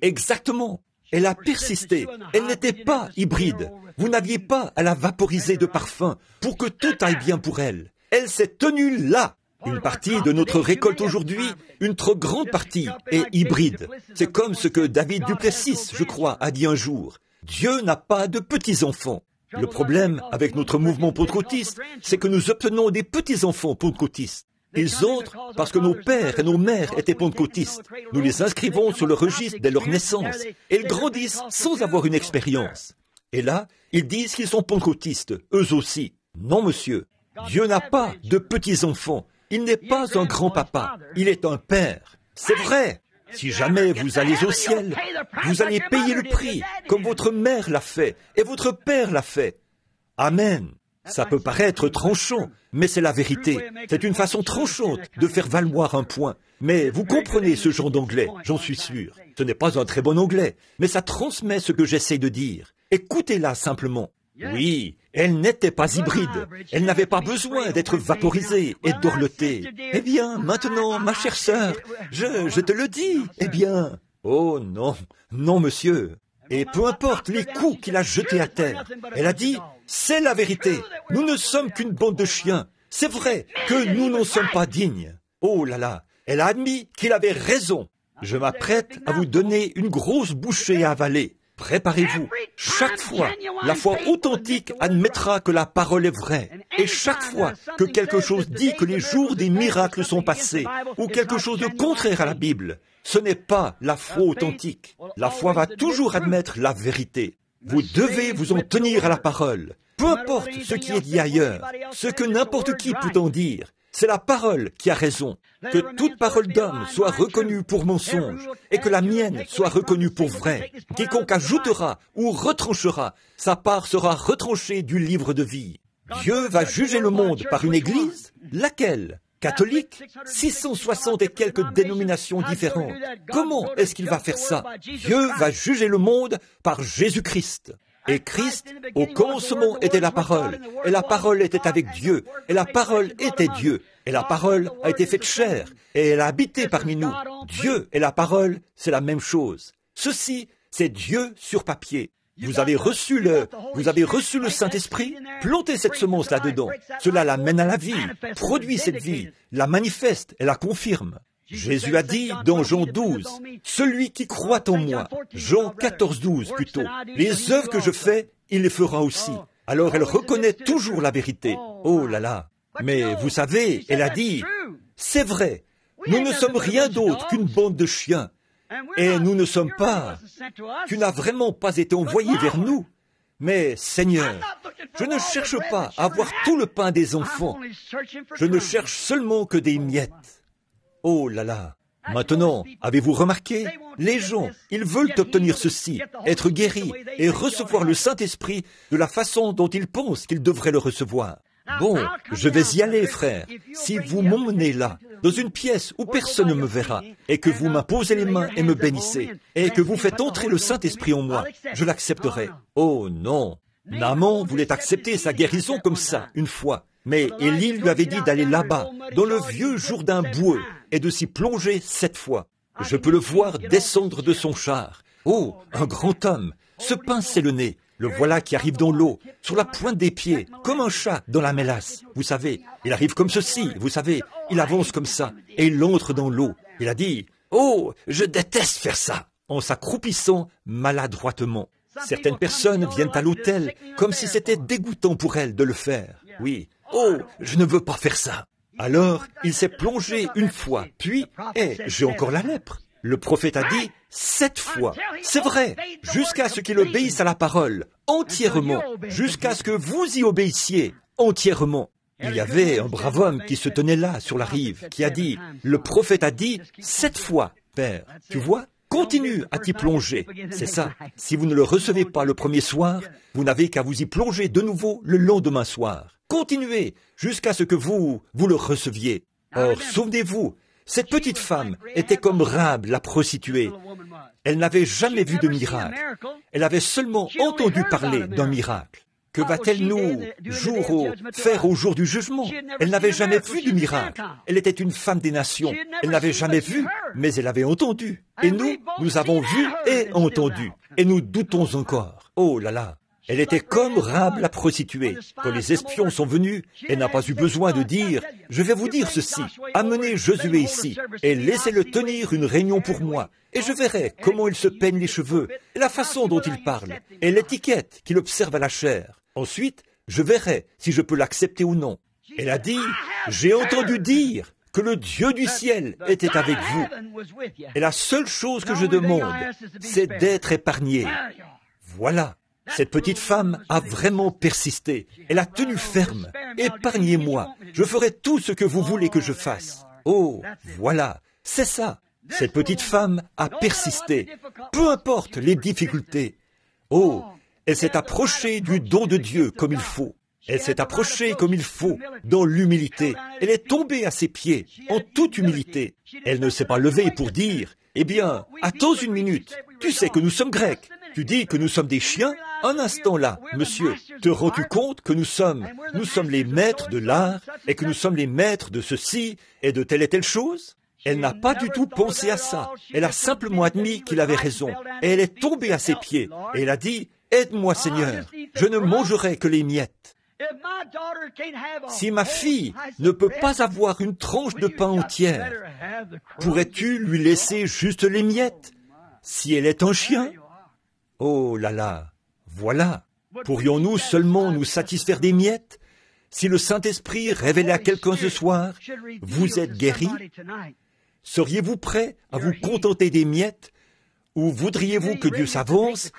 exactement. Elle a persisté. Elle n'était pas hybride. Vous n'aviez pas à la vaporiser de parfum pour que tout aille bien pour elle. Elle s'est tenue là. Une partie de notre récolte aujourd'hui, une trop grande partie, est hybride. C'est comme ce que David Duplessis, je crois, a dit un jour. Dieu n'a pas de petits-enfants. Le problème avec notre mouvement pentecôtiste, c'est que nous obtenons des petits-enfants pentecôtistes. Ils entrent parce que nos pères et nos mères étaient pentecôtistes. Nous les inscrivons sur le registre dès leur naissance. Et ils grandissent sans avoir une expérience. Et là, ils disent qu'ils sont pentecôtistes, eux aussi. Non, monsieur. Dieu n'a pas de petits-enfants. Il n'est pas un grand-papa. Il est un père. C'est vrai. Si jamais vous allez au ciel, vous allez payer le prix, comme votre mère l'a fait et votre père l'a fait. Amen. Ça peut paraître tranchant, mais c'est la vérité. C'est une façon tranchante de faire valoir un point. Mais vous comprenez ce genre d'anglais, j'en suis sûr. Ce n'est pas un très bon anglais, mais ça transmet ce que j'essaie de dire. Écoutez-la simplement. Oui, elle n'était pas hybride. Elle n'avait pas besoin d'être vaporisée et dorlotée. Eh bien, maintenant, ma chère sœur, je te le dis. Eh bien, oh non, monsieur. Et peu importe les coups qu'il a jetés à terre, elle a dit, c'est la vérité. Nous ne sommes qu'une bande de chiens. C'est vrai que nous n'en sommes pas dignes. Oh là là, elle a admis qu'il avait raison. Je m'apprête à vous donner une grosse bouchée à avaler. Préparez-vous. Chaque fois, la foi authentique admettra que la parole est vraie. Et chaque fois que quelque chose dit que les jours des miracles sont passés, ou quelque chose de contraire à la Bible, ce n'est pas la foi authentique. La foi va toujours admettre la vérité. Vous devez vous en tenir à la parole. Peu importe ce qui est dit ailleurs, ce que n'importe qui peut en dire, c'est la parole qui a raison. Que toute parole d'homme soit reconnue pour mensonge et que la mienne soit reconnue pour vraie. Quiconque ajoutera ou retranchera, sa part sera retranchée du livre de vie. Dieu va juger le monde par une église? Laquelle? Catholique? 660 et quelques dénominations différentes. Comment est-ce qu'il va faire ça? Dieu va juger le monde par Jésus-Christ. Et Christ, au commencement, était la parole. Et la parole était avec Dieu. Et la parole était Dieu. Et la parole a été faite chair. Et elle a habité parmi nous. Dieu et la parole, c'est la même chose. Ceci, c'est Dieu sur papier. Vous avez reçu le Saint-Esprit? Plantez cette semence là-dedans. Cela l'amène à la vie, produit cette vie, la manifeste et la confirme. Jésus a dit dans Jean 12, « Celui qui croit en moi », Jean 14, 12 plutôt, « les œuvres que je fais, il les fera aussi. » Alors elle reconnaît toujours la vérité. Oh là là. Mais vous savez, elle a dit, « C'est vrai, nous ne sommes rien d'autre qu'une bande de chiens. » Et nous ne sommes pas. Tu n'as vraiment pas été envoyé vers nous. Mais, Seigneur, je ne cherche pas à avoir tout le pain des enfants. Je ne cherche seulement que des miettes. Oh là là. Maintenant, avez-vous remarqué? Les gens, ils veulent obtenir ceci, être guéris et recevoir le Saint-Esprit de la façon dont ils pensent qu'ils devraient le recevoir. Bon, je vais y aller, frère. Si vous m'emmenez là, dans une pièce où personne ne me verra, et que vous m'imposez les mains et me bénissez, et que vous faites entrer le Saint-Esprit en moi, je l'accepterai. Oh non! Naaman voulait accepter sa guérison comme ça, une fois. Mais Élie lui avait dit d'aller là-bas, dans le vieux Jourdain boueux, et de s'y plonger 7 fois. Je peux le voir descendre de son char. Oh, un grand homme, se pincer le nez. Le voilà qui arrive dans l'eau, sur la pointe des pieds, comme un chat dans la mélasse. Vous savez, il arrive comme ceci, vous savez, il avance comme ça, et il entre dans l'eau. Il a dit, « Oh, je déteste faire ça !» en s'accroupissant maladroitement. Certaines personnes viennent à l'hôtel comme si c'était dégoûtant pour elles de le faire. Oui, « Oh, je ne veux pas faire ça !» Alors, il s'est plongé une fois, puis, j'ai encore la lèpre. Le prophète a dit 7 fois. C'est vrai, jusqu'à ce qu'il obéisse à la parole, entièrement, jusqu'à ce que vous y obéissiez, entièrement. Il y avait un brave homme qui se tenait là, sur la rive, qui a dit, le prophète a dit 7 fois, Père. Tu vois? Continue à t'y plonger. C'est ça. Si vous ne le recevez pas le premier soir, vous n'avez qu'à vous y plonger de nouveau le lendemain soir. Continuez jusqu'à ce que vous le receviez. Or, souvenez-vous, cette petite femme était comme Rahab, la prostituée. Elle n'avait jamais vu de miracle. Elle avait seulement entendu parler d'un miracle. Que va-t-elle nous faire au jour du jugement? Elle n'avait jamais vu de miracle. Elle était une femme des nations. Elle n'avait jamais vu, mais elle avait entendu. Et nous avons vu et entendu. Et nous doutons encore. Oh là là! Elle était comme Rahab la prostituée. Quand les espions sont venus, elle n'a pas eu besoin de dire « Je vais vous dire ceci, amenez Josué ici et laissez-le tenir une réunion pour moi, et je verrai comment il se peigne les cheveux, et la façon dont il parle, et l'étiquette qu'il observe à la chair. Ensuite, je verrai si je peux l'accepter ou non. » Elle a dit « J'ai entendu dire que le Dieu du ciel était avec vous. Et la seule chose que je demande, c'est d'être épargné. » Voilà. Cette petite femme a vraiment persisté. Elle a tenu ferme. Épargnez-moi. Je ferai tout ce que vous voulez que je fasse. Oh, voilà. C'est ça. Cette petite femme a persisté. Peu importe les difficultés. Oh, elle s'est approchée du don de Dieu comme il faut. Elle s'est approchée comme il faut, dans l'humilité. Elle est tombée à ses pieds, en toute humilité. Elle ne s'est pas levée pour dire, « Eh bien, attends une minute. Tu sais que nous sommes Grecs. Tu dis que nous sommes des chiens? Un instant là, monsieur, te rends-tu compte que nous sommes les maîtres de l'art et que nous sommes les maîtres de ceci et de telle et telle chose? » Elle n'a pas du tout pensé à ça. Elle a simplement admis qu'il avait raison. Et elle est tombée à ses pieds. Et elle a dit, « Aide-moi, Seigneur. Je ne mangerai que les miettes. Si ma fille ne peut pas avoir une tranche de pain entière, pourrais-tu lui laisser juste les miettes? Si elle est un chien? » Oh là là, voilà. Pourrions-nous seulement nous satisfaire des miettes? Si le Saint-Esprit révélait à quelqu'un ce soir, vous êtes guéri? Seriez-vous prêt à vous contenter des miettes? Ou voudriez-vous que Dieu s'avance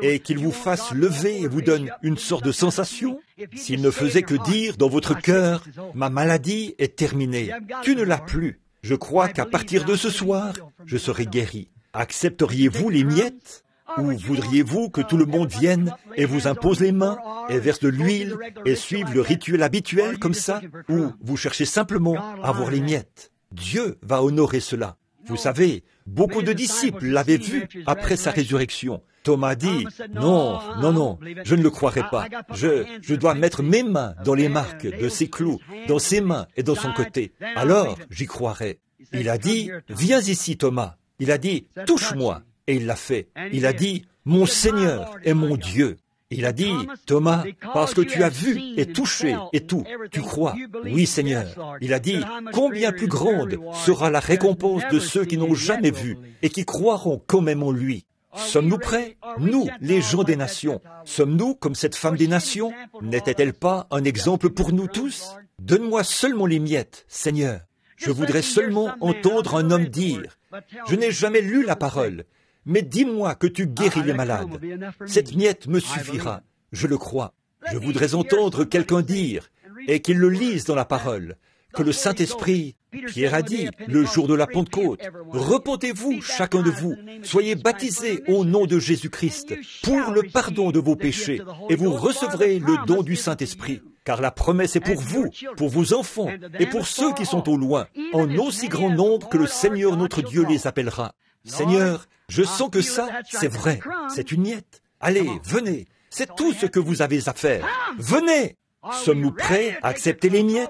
et qu'il vous fasse lever et vous donne une sorte de sensation? S'il ne faisait que dire dans votre cœur, « Ma maladie est terminée, tu ne l'as plus. Je crois qu'à partir de ce soir, je serai guéri. » Accepteriez-vous les miettes? Ou voudriez-vous que tout le monde vienne et vous impose les mains et verse de l'huile et suive le rituel habituel comme ça? Ou vous cherchez simplement à avoir les miettes? Dieu va honorer cela. Vous savez, beaucoup de disciples l'avaient vu après sa résurrection. Thomas dit, « Non, non, non, je ne le croirai pas. Je dois mettre mes mains dans les marques de ses clous, dans ses mains et dans son côté. Alors, j'y croirai. » Il a dit, « Viens ici, Thomas. » Il a dit, « Touche-moi. » Et il l'a fait. Il a dit, « Mon Seigneur et mon Dieu. » Il a dit, « Thomas, parce que tu as vu et touché et tout, tu crois. Oui, Seigneur. » Il a dit, « Combien plus grande sera la récompense de ceux qui n'ont jamais vu et qui croiront quand même en lui. » Sommes-nous prêts? Nous, les gens des nations. Sommes-nous comme cette femme des nations? N'était-elle pas un exemple pour nous tous? Donne-moi seulement les miettes, Seigneur. Je voudrais seulement entendre un homme dire, « Je n'ai jamais lu la parole. Mais dis-moi que tu guéris les malades. Cette miette me suffira, je le crois. Je voudrais entendre quelqu'un dire, et qu'il le lise dans la parole, que le Saint-Esprit, Pierre a dit, le jour de la Pentecôte, « Repentez-vous, chacun de vous, soyez baptisés au nom de Jésus-Christ, pour le pardon de vos péchés, et vous recevrez le don du Saint-Esprit. Car la promesse est pour vous, pour vos enfants, et pour ceux qui sont au loin, en aussi grand nombre que le Seigneur notre Dieu les appellera. » Seigneur, je sens que ça, c'est vrai, c'est une miette. Allez, venez, c'est tout ce que vous avez à faire. Venez! Sommes-nous prêts à accepter les miettes?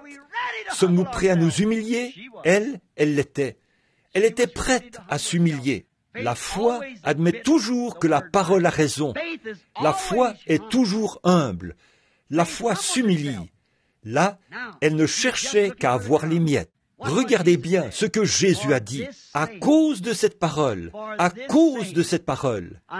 Sommes-nous prêts à nous humilier? Elle l'était. Elle était prête à s'humilier. La foi admet toujours que la parole a raison. La foi est toujours humble. La foi s'humilie. Là, elle ne cherchait qu'à avoir les miettes. Regardez bien ce que Jésus a dit. À cause de cette parole,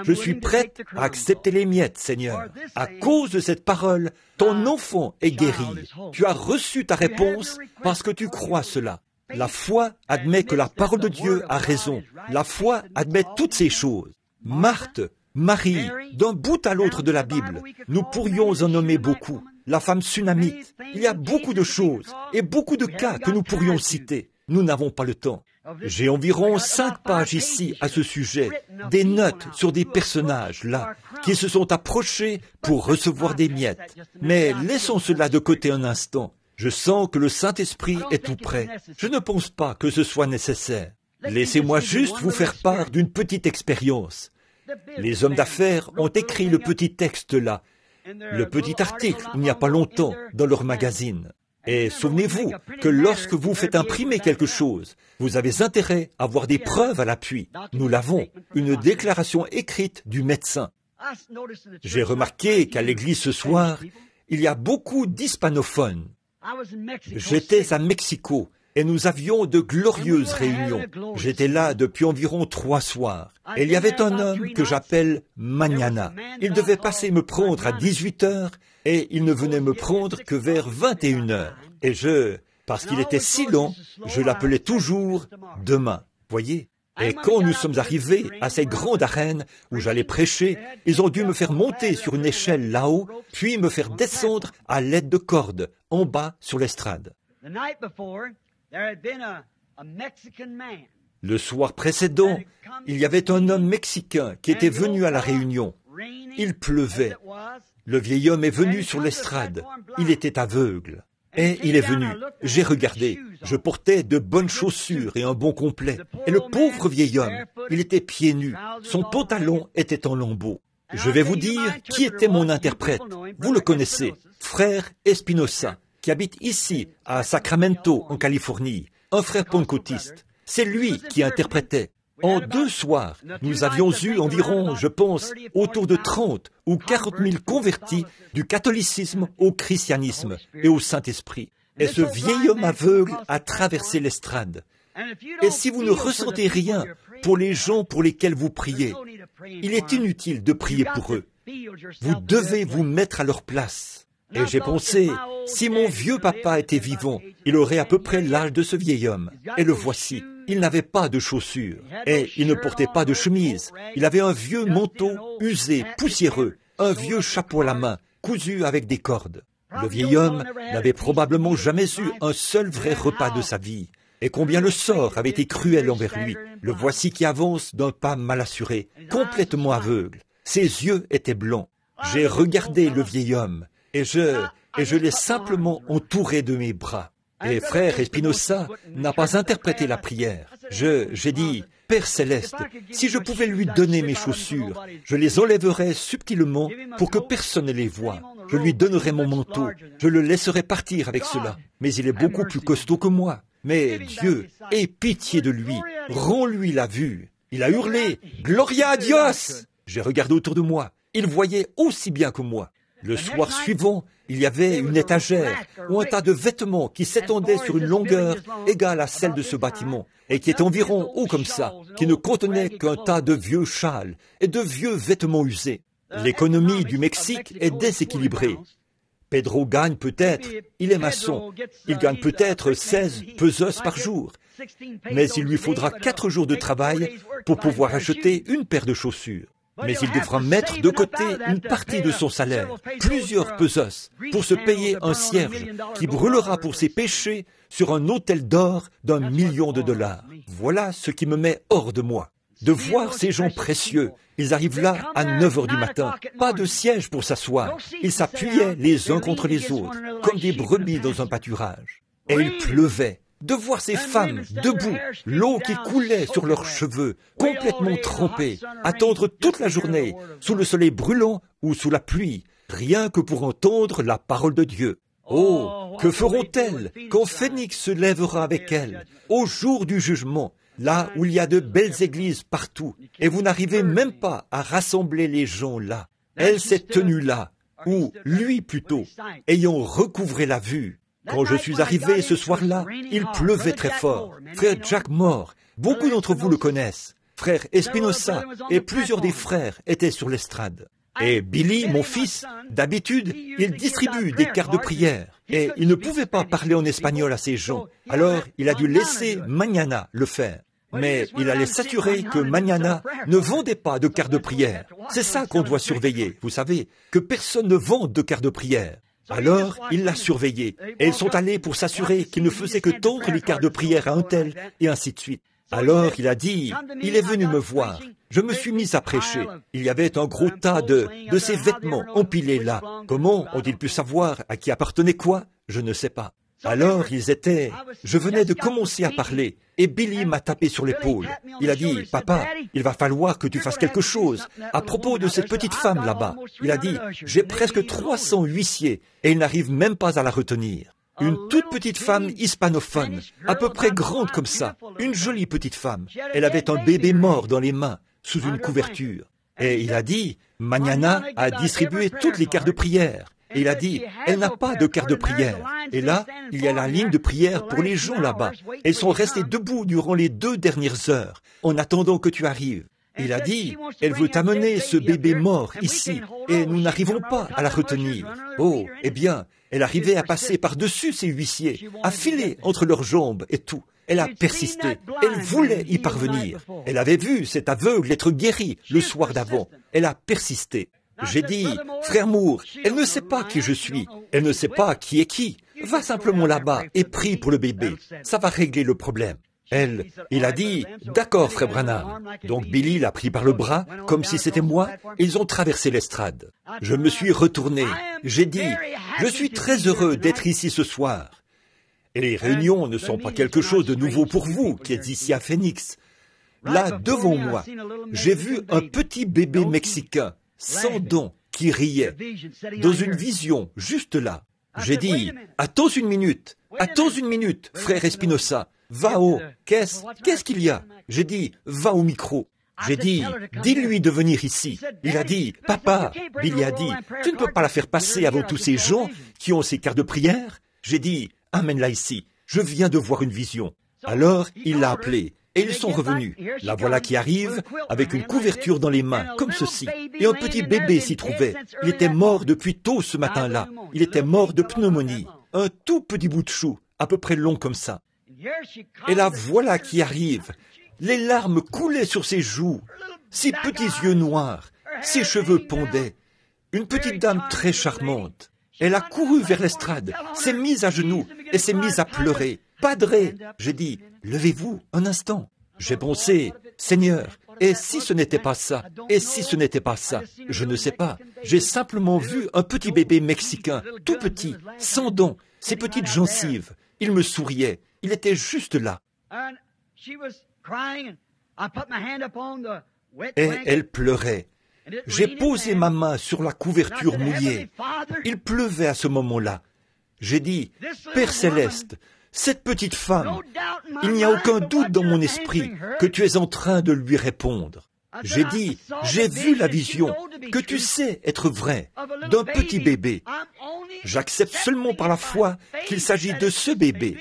je suis prête à accepter les miettes, Seigneur. À cause de cette parole, ton enfant est guéri. Tu as reçu ta réponse parce que tu crois cela. La foi admet que la parole de Dieu a raison. La foi admet toutes ces choses. Marthe, Marie, d'un bout à l'autre de la Bible, nous pourrions en nommer beaucoup. La femme sunamite, il y a beaucoup de choses et beaucoup de cas que nous pourrions citer. Nous n'avons pas le temps. J'ai environ 5 pages ici à ce sujet, des notes sur des personnages là, qui se sont approchés pour recevoir des miettes. Mais laissons cela de côté un instant. Je sens que le Saint-Esprit est tout près. Je ne pense pas que ce soit nécessaire. Laissez-moi juste vous faire part d'une petite expérience. Les hommes d'affaires ont écrit le petit texte là, le petit article, il n'y a pas longtemps, dans leur magazine. Et souvenez-vous que lorsque vous faites imprimer quelque chose, vous avez intérêt à avoir des preuves à l'appui. Nous l'avons, une déclaration écrite du médecin. J'ai remarqué qu'à l'église ce soir, il y a beaucoup d'hispanophones. J'étais à Mexico et nous avions de glorieuses réunions. J'étais là depuis environ 3 soirs. Et il y avait un homme que j'appelle Mañana. Il devait passer me prendre à 18h et il ne venait me prendre que vers 21h. Et parce qu'il était si long, je l'appelais toujours demain. Voyez? Et quand nous sommes arrivés à cette grande arène où j'allais prêcher, ils ont dû me faire monter sur une échelle là-haut, puis me faire descendre à l'aide de cordes, en bas sur l'estrade. Le soir précédent, il y avait un homme mexicain qui était venu à la réunion. Il pleuvait. Le vieil homme est venu sur l'estrade. Il était aveugle. Et il est venu. J'ai regardé. Je portais de bonnes chaussures et un bon complet. Et le pauvre vieil homme, il était pieds nus. Son pantalon était en lambeaux. Je vais vous dire qui était mon interprète. Vous le connaissez, frère Espinosa, qui habite ici, à Sacramento, en Californie. Un frère pentecôtiste. C'est lui qui interprétait. En 2 soirs, nous avions eu environ, je pense, autour de 30 ou 40 000 convertis du catholicisme au christianisme et au Saint-Esprit. Et ce vieil homme aveugle a traversé l'estrade. Et si vous ne ressentez rien pour les gens pour lesquels vous priez, il est inutile de prier pour eux. Vous devez vous mettre à leur place. Et j'ai pensé, si mon vieux papa était vivant, il aurait à peu près l'âge de ce vieil homme. Et le voici. Il n'avait pas de chaussures. Et il ne portait pas de chemise. Il avait un vieux manteau usé, poussiéreux, un vieux chapeau à la main, cousu avec des cordes. Le vieil homme n'avait probablement jamais eu un seul vrai repas de sa vie. Et combien le sort avait été cruel envers lui. Le voici qui avance d'un pas mal assuré, complètement aveugle. Ses yeux étaient blancs. J'ai regardé le vieil homme. Et je l'ai simplement entouré de mes bras. Et frère Espinosa n'a pas interprété la prière. J'ai dit, Père Céleste, si je pouvais lui donner mes chaussures, je les enlèverais subtilement pour que personne ne les voie. Je lui donnerais mon manteau, je le laisserais partir avec cela. Mais il est beaucoup plus costaud que moi. Mais Dieu, aie pitié de lui, rends-lui la vue. Il a hurlé, Gloria a Dios! J'ai regardé autour de moi. Il voyait aussi bien que moi. Le soir suivant, il y avait une étagère ou un tas de vêtements qui s'étendaient sur une longueur égale à celle de ce bâtiment et qui est environ haut comme ça, qui ne contenait qu'un tas de vieux châles et de vieux vêtements usés. L'économie du Mexique est déséquilibrée. Pedro gagne peut-être, il est maçon, il gagne peut-être 16 pesos par jour, mais il lui faudra 4 jours de travail pour pouvoir acheter une paire de chaussures. Mais il devra mettre de côté une partie de son salaire, plusieurs pesos, pour se payer un cierge qui brûlera pour ses péchés sur un autel d'or d'1 million de dollars. Voilà ce qui me met hors de moi. De voir ces gens précieux, ils arrivent là à 9h du matin, pas de siège pour s'asseoir. Ils s'appuyaient les uns contre les autres, comme des brebis dans un pâturage. Et il pleuvait. De voir ces femmes debout, l'eau qui coulait sur leurs cheveux, complètement trempés, attendre toute la journée, sous le soleil brûlant ou sous la pluie, rien que pour entendre la parole de Dieu. Oh, que feront-elles quand Phénix se lèvera avec elles, au jour du jugement, là où il y a de belles églises partout, et vous n'arrivez même pas à rassembler les gens là. Elle s'est tenue là, ou lui plutôt, ayant recouvré la vue. Quand je suis arrivé ce soir-là, il pleuvait très fort. Frère Jack Moore, beaucoup d'entre vous le connaissent. Frère Espinosa et plusieurs des frères étaient sur l'estrade. Et Billy, mon fils, d'habitude, il distribue des cartes de prière. Et il ne pouvait pas parler en espagnol à ces gens. Alors, il a dû laisser Mañana le faire. Mais il allait s'assurer que Mañana ne vendait pas de cartes de prière. C'est ça qu'on doit surveiller, vous savez, que personne ne vende de cartes de prière. Alors, il l'a surveillé, et ils sont allés pour s'assurer qu'il ne faisait que tondre les cartes de prière à un tel, et ainsi de suite. Alors, il a dit, il est venu me voir. Je me suis mis à prêcher. Il y avait un gros tas de ces vêtements empilés là. Comment ont-ils pu savoir à qui appartenait quoi? Je ne sais pas. Alors, je venais de commencer à parler, et Billy m'a tapé sur l'épaule. Il a dit, « Papa, il va falloir que tu fasses quelque chose à propos de cette petite femme là-bas. » Il a dit, « J'ai presque 300 huissiers, et il n'arrive même pas à la retenir. » Une toute petite femme hispanophone, à peu près grande comme ça, une jolie petite femme. Elle avait un bébé mort dans les mains, sous une couverture. Et il a dit, « Mañana a distribué toutes les cartes de prière. » Et il a dit, elle n'a pas de carte de prière. Et là, il y a la ligne de prière pour les gens là-bas. Elles sont restées debout durant les 2 dernières heures, en attendant que tu arrives. Il a dit, elle veut amener ce bébé mort ici, et nous n'arrivons pas à la retenir. Oh, eh bien, elle arrivait à passer par-dessus ces huissiers, à filer entre leurs jambes et tout. Elle a persisté. Elle voulait y parvenir. Elle avait vu cet aveugle être guéri le soir d'avant. Elle a persisté. J'ai dit, frère Moore, elle ne sait pas qui je suis. Elle ne sait pas qui est qui. Va simplement là-bas et prie pour le bébé. Ça va régler le problème. Il a dit, d'accord, frère Branham. Donc Billy l'a pris par le bras, comme si c'était moi, et ils ont traversé l'estrade. Je me suis retourné. J'ai dit, je suis très heureux d'être ici ce soir. Et les réunions ne sont pas quelque chose de nouveau pour vous qui êtes ici à Phoenix. Là, devant moi, j'ai vu un petit bébé mexicain, sans dons, qui riait, dans une vision, juste là. J'ai dit, attends une minute, frère Espinosa, va au... Qu'est-ce qu'il y a? J'ai dit, va au micro. J'ai dit, dis-lui de venir ici. Il a dit, papa, Billy a dit, tu ne peux pas la faire passer avant tous ces gens qui ont ces cartes de prière? J'ai dit, amène-la ici, je viens de voir une vision. Alors, il l'a appelée. Et ils sont revenus. La voilà qui arrive, avec une couverture dans les mains, comme ceci. Et un petit bébé s'y trouvait. Il était mort depuis tôt ce matin-là. Il était mort de pneumonie. Un tout petit bout de chou, à peu près long comme ça. Et la voilà qui arrive. Les larmes coulaient sur ses joues. Ses petits yeux noirs. Ses cheveux pondaient. Une petite dame très charmante. Elle a couru vers l'estrade, s'est mise à genoux et s'est mise à pleurer. Padré, j'ai dit, levez-vous un instant. J'ai pensé, Seigneur, et si ce n'était pas ça, et si ce n'était pas ça, je ne sais pas. J'ai simplement vu un petit bébé mexicain, tout petit, sans dents, ses petites gencives. Il me souriait, il était juste là. Et elle pleurait. J'ai posé ma main sur la couverture mouillée. Il pleuvait à ce moment-là. J'ai dit, Père Céleste, cette petite femme, il n'y a aucun doute dans mon esprit que tu es en train de lui répondre. J'ai dit, j'ai vu la vision, que tu sais être vrai, d'un petit bébé. J'accepte seulement par la foi qu'il s'agit de ce bébé.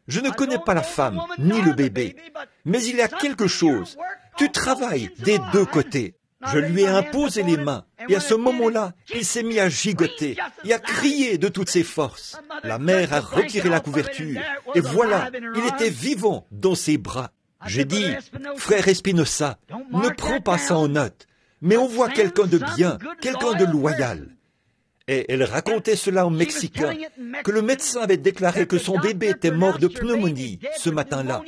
Je ne connais pas la femme, ni le bébé, mais il y a quelque chose. Tu travailles des 2 côtés. Je lui ai imposé les mains, et à ce moment-là, il s'est mis à gigoter et à crier de toutes ses forces. La mère a retiré la couverture, et voilà, il était vivant dans ses bras. J'ai dit, frère Espinosa, ne prends pas ça en note, mais on voit quelqu'un de bien, quelqu'un de loyal. Et elle racontait cela au Mexicain, que le médecin avait déclaré que son bébé était mort de pneumonie ce matin-là,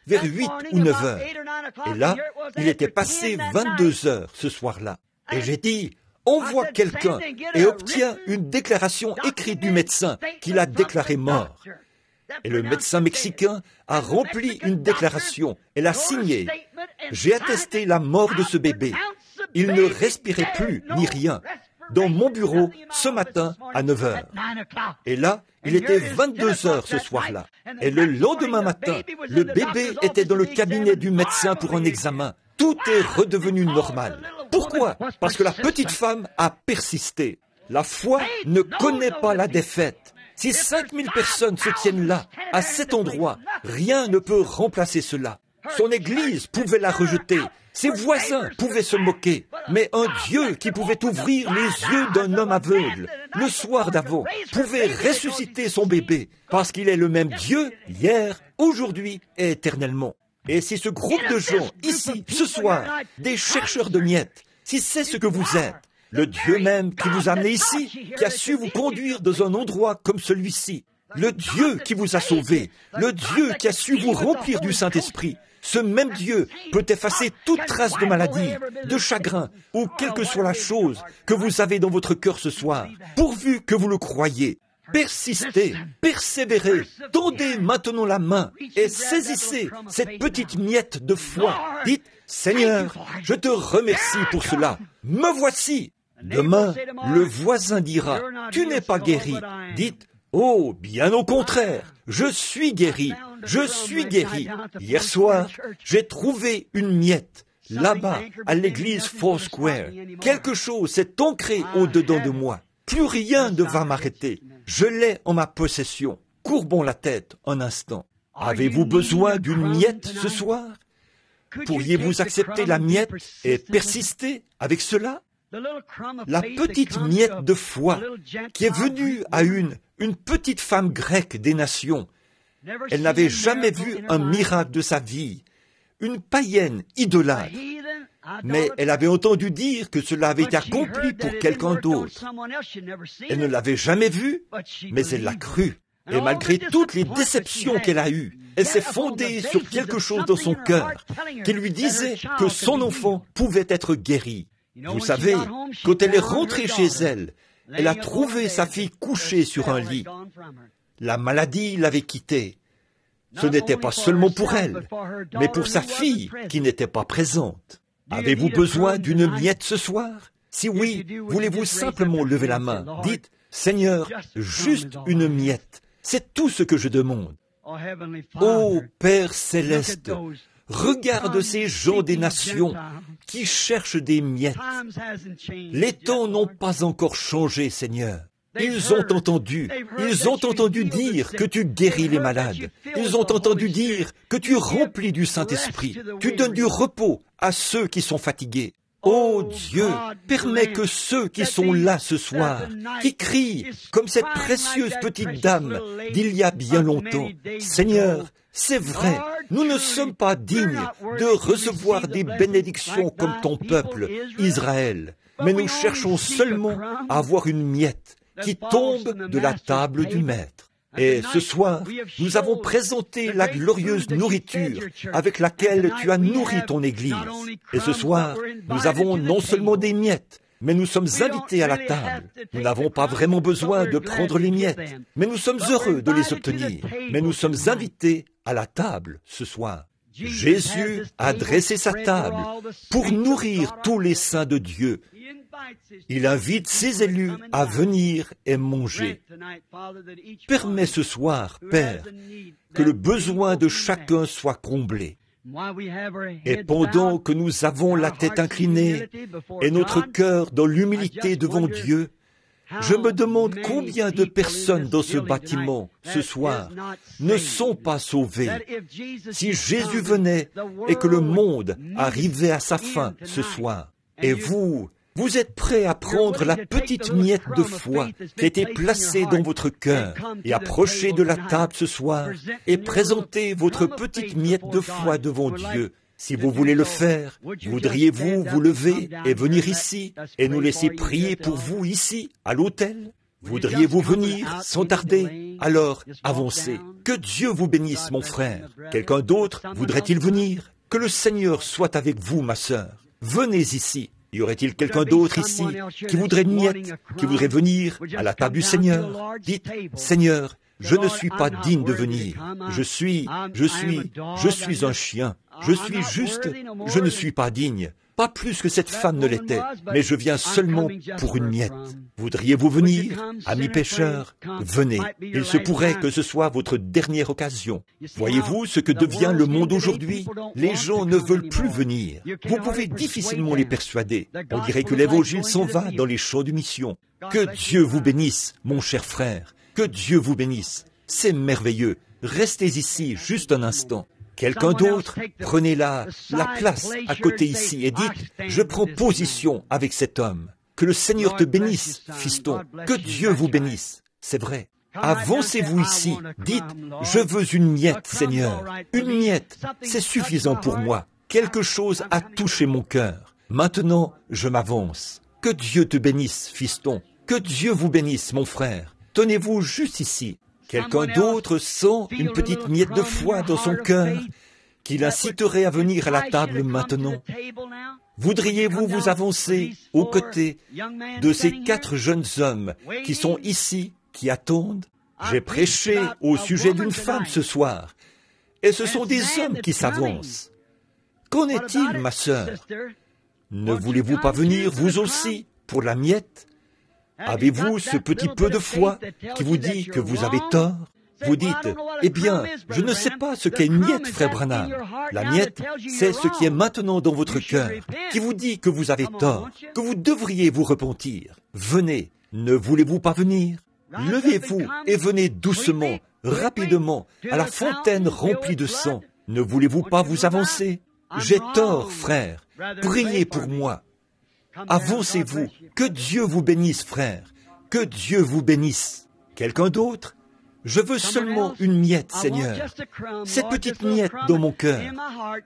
vers 8 ou 9 heures. Et là, il était passé 22 heures ce soir-là. Et j'ai dit, on voit quelqu'un et obtient une déclaration écrite du médecin qui l'a déclaré mort. Et le médecin mexicain a rempli une déclaration et l'a signée. J'ai attesté la mort de ce bébé. Il ne respirait plus ni rien. Dans mon bureau, ce matin, à 9 heures. Et là, il était 22 heures ce soir-là. Et le lendemain matin, le bébé était dans le cabinet du médecin pour un examen. Tout est redevenu normal. Pourquoi? Parce que la petite femme a persisté. La foi ne connaît pas la défaite. Si 5000 personnes se tiennent là, à cet endroit, rien ne peut remplacer cela. Son église pouvait la rejeter. Ses voisins pouvaient se moquer. Mais un Dieu qui pouvait ouvrir les yeux d'un homme aveugle, le soir d'avant, pouvait ressusciter son bébé, parce qu'il est le même Dieu, hier, aujourd'hui et éternellement. Et si ce groupe de gens, ici, ce soir, des chercheurs de miettes, si c'est ce que vous êtes, le Dieu même qui vous a amené ici, qui a su vous conduire dans un endroit comme celui-ci, le Dieu qui vous a sauvé, le Dieu qui a su vous remplir du Saint-Esprit, ce même Dieu peut effacer toute trace de maladie, de chagrin, ou quelle que soit la chose que vous avez dans votre cœur ce soir, pourvu que vous le croyez. Persistez, persévérez, tendez maintenant la main et saisissez cette petite miette de foi. Dites, Seigneur, je te remercie pour cela. Me voici. Demain, le voisin dira, tu n'es pas guéri. Dites, oh, bien au contraire, je suis guéri, je suis guéri. Hier soir, j'ai trouvé une miette, là-bas, à l'église Foursquare. Quelque chose s'est ancré au-dedans de moi. Plus rien ne va m'arrêter. Je l'ai en ma possession. Courbons la tête un instant. Avez-vous besoin d'une miette ce soir? Pourriez-vous accepter la miette et persister avec cela? La petite miette de foi qui est venue à une petite femme grecque des nations. Elle n'avait jamais vu un miracle de sa vie, une païenne idolâtre. Mais elle avait entendu dire que cela avait été accompli pour quelqu'un d'autre. Elle ne l'avait jamais vu, mais elle l'a cru. Et malgré toutes les déceptions qu'elle a eues, elle s'est fondée sur quelque chose dans son cœur qui lui disait que son enfant pouvait être guéri. Vous savez, quand elle est rentrée chez elle, elle a trouvé sa fille couchée sur un lit. La maladie l'avait quittée. Ce n'était pas seulement pour elle, mais pour sa fille qui n'était pas présente. Avez-vous besoin d'une miette ce soir? Si oui, voulez-vous simplement lever la main? Dites, Seigneur, juste une miette. C'est tout ce que je demande. Ô Père céleste, regarde ces gens des nations qui cherchent des miettes. Les temps n'ont pas encore changé, Seigneur. Ils ont entendu dire que tu guéris les malades. Ils ont entendu dire que tu remplis du Saint-Esprit. Tu donnes du repos à ceux qui sont fatigués. Ô Dieu, permets que ceux qui sont là ce soir, qui crient comme cette précieuse petite dame d'il y a bien longtemps, Seigneur, c'est vrai, nous ne sommes pas dignes de recevoir des bénédictions comme ton peuple, Israël, mais nous cherchons seulement à avoir une miette qui tombe de la table du Maître. Et ce soir, nous avons présenté la glorieuse nourriture avec laquelle tu as nourri ton Église. Et ce soir, nous avons non seulement des miettes, mais nous sommes invités à la table. Nous n'avons pas vraiment besoin de prendre les miettes, mais nous sommes heureux de les obtenir. Mais nous sommes invités à la table ce soir. Jésus a dressé sa table pour nourrir tous les saints de Dieu. Il invite ses élus à venir et manger. Permets ce soir, Père, que le besoin de chacun soit comblé. Et pendant que nous avons la tête inclinée et notre cœur dans l'humilité devant Dieu, je me demande combien de personnes dans ce bâtiment, ce soir, ne sont pas sauvées. Si Jésus venait et que le monde arrivait à sa fin ce soir, et vous êtes prêts à prendre la petite miette de foi qui a été placée dans votre cœur et approcher de la table ce soir et présenter votre petite miette de foi devant Dieu. Si vous voulez le faire, voudriez-vous vous lever et venir ici et nous laisser prier pour vous ici, à l'autel? Voudriez-vous venir sans tarder? Alors, avancez. Que Dieu vous bénisse, mon frère. Quelqu'un d'autre voudrait-il venir? Que le Seigneur soit avec vous, ma sœur. Venez ici. Y aurait-il quelqu'un d'autre ici qui voudrait une miette, qui voudrait venir à la table du Seigneur? Dites, Seigneur, je ne suis pas digne de venir. Je suis un chien. Je suis juste, je ne suis pas digne. Pas plus que cette femme ne l'était, mais je viens seulement pour une miette. Voudriez-vous venir, amis pécheurs? Venez. Il se pourrait que ce soit votre dernière occasion. Voyez-vous ce que devient le monde aujourd'hui? Les gens ne veulent plus venir. Vous pouvez difficilement les persuader. On dirait que l'évangile s'en va dans les champs de mission. Que Dieu vous bénisse, mon cher frère. Que Dieu vous bénisse. C'est merveilleux. Restez ici juste un instant. Quelqu'un d'autre, prenez la place à côté ici et dites, je prends position avec cet homme. Que le Seigneur te bénisse, fiston. Que Dieu vous bénisse. C'est vrai. Avancez-vous ici. Dites, je veux une miette, Seigneur. Une miette, c'est suffisant pour moi. Quelque chose a touché mon cœur. Maintenant, je m'avance. Que Dieu te bénisse, fiston. Que Dieu vous bénisse, mon frère. Tenez-vous juste ici. Quelqu'un d'autre sent une petite miette de foi dans son cœur qui l'inciterait à venir à la table maintenant. Voudriez-vous vous avancer aux côtés de ces 4 jeunes hommes qui sont ici, qui attendent? J'ai prêché au sujet d'une femme ce soir, et ce sont des hommes qui s'avancent. Qu'en est-il, ma sœur? Ne voulez-vous pas venir, vous aussi, pour la miette? Avez-vous ce petit peu de foi qui vous dit que vous avez tort? Vous dites, eh bien, je ne sais pas ce qu'est une miette, frère Branham. La miette, c'est ce qui est maintenant dans votre cœur, qui vous dit que vous avez tort, que vous devriez vous repentir. Venez, ne voulez-vous pas venir? Levez-vous et venez doucement, rapidement, à la fontaine remplie de sang. Ne voulez-vous pas vous avancer? J'ai tort, frère. Priez pour moi. Avancez-vous. Que Dieu vous bénisse, frère. Que Dieu vous bénisse. Quelqu'un d'autre? Je veux seulement une miette, Seigneur. Cette petite miette dans mon cœur.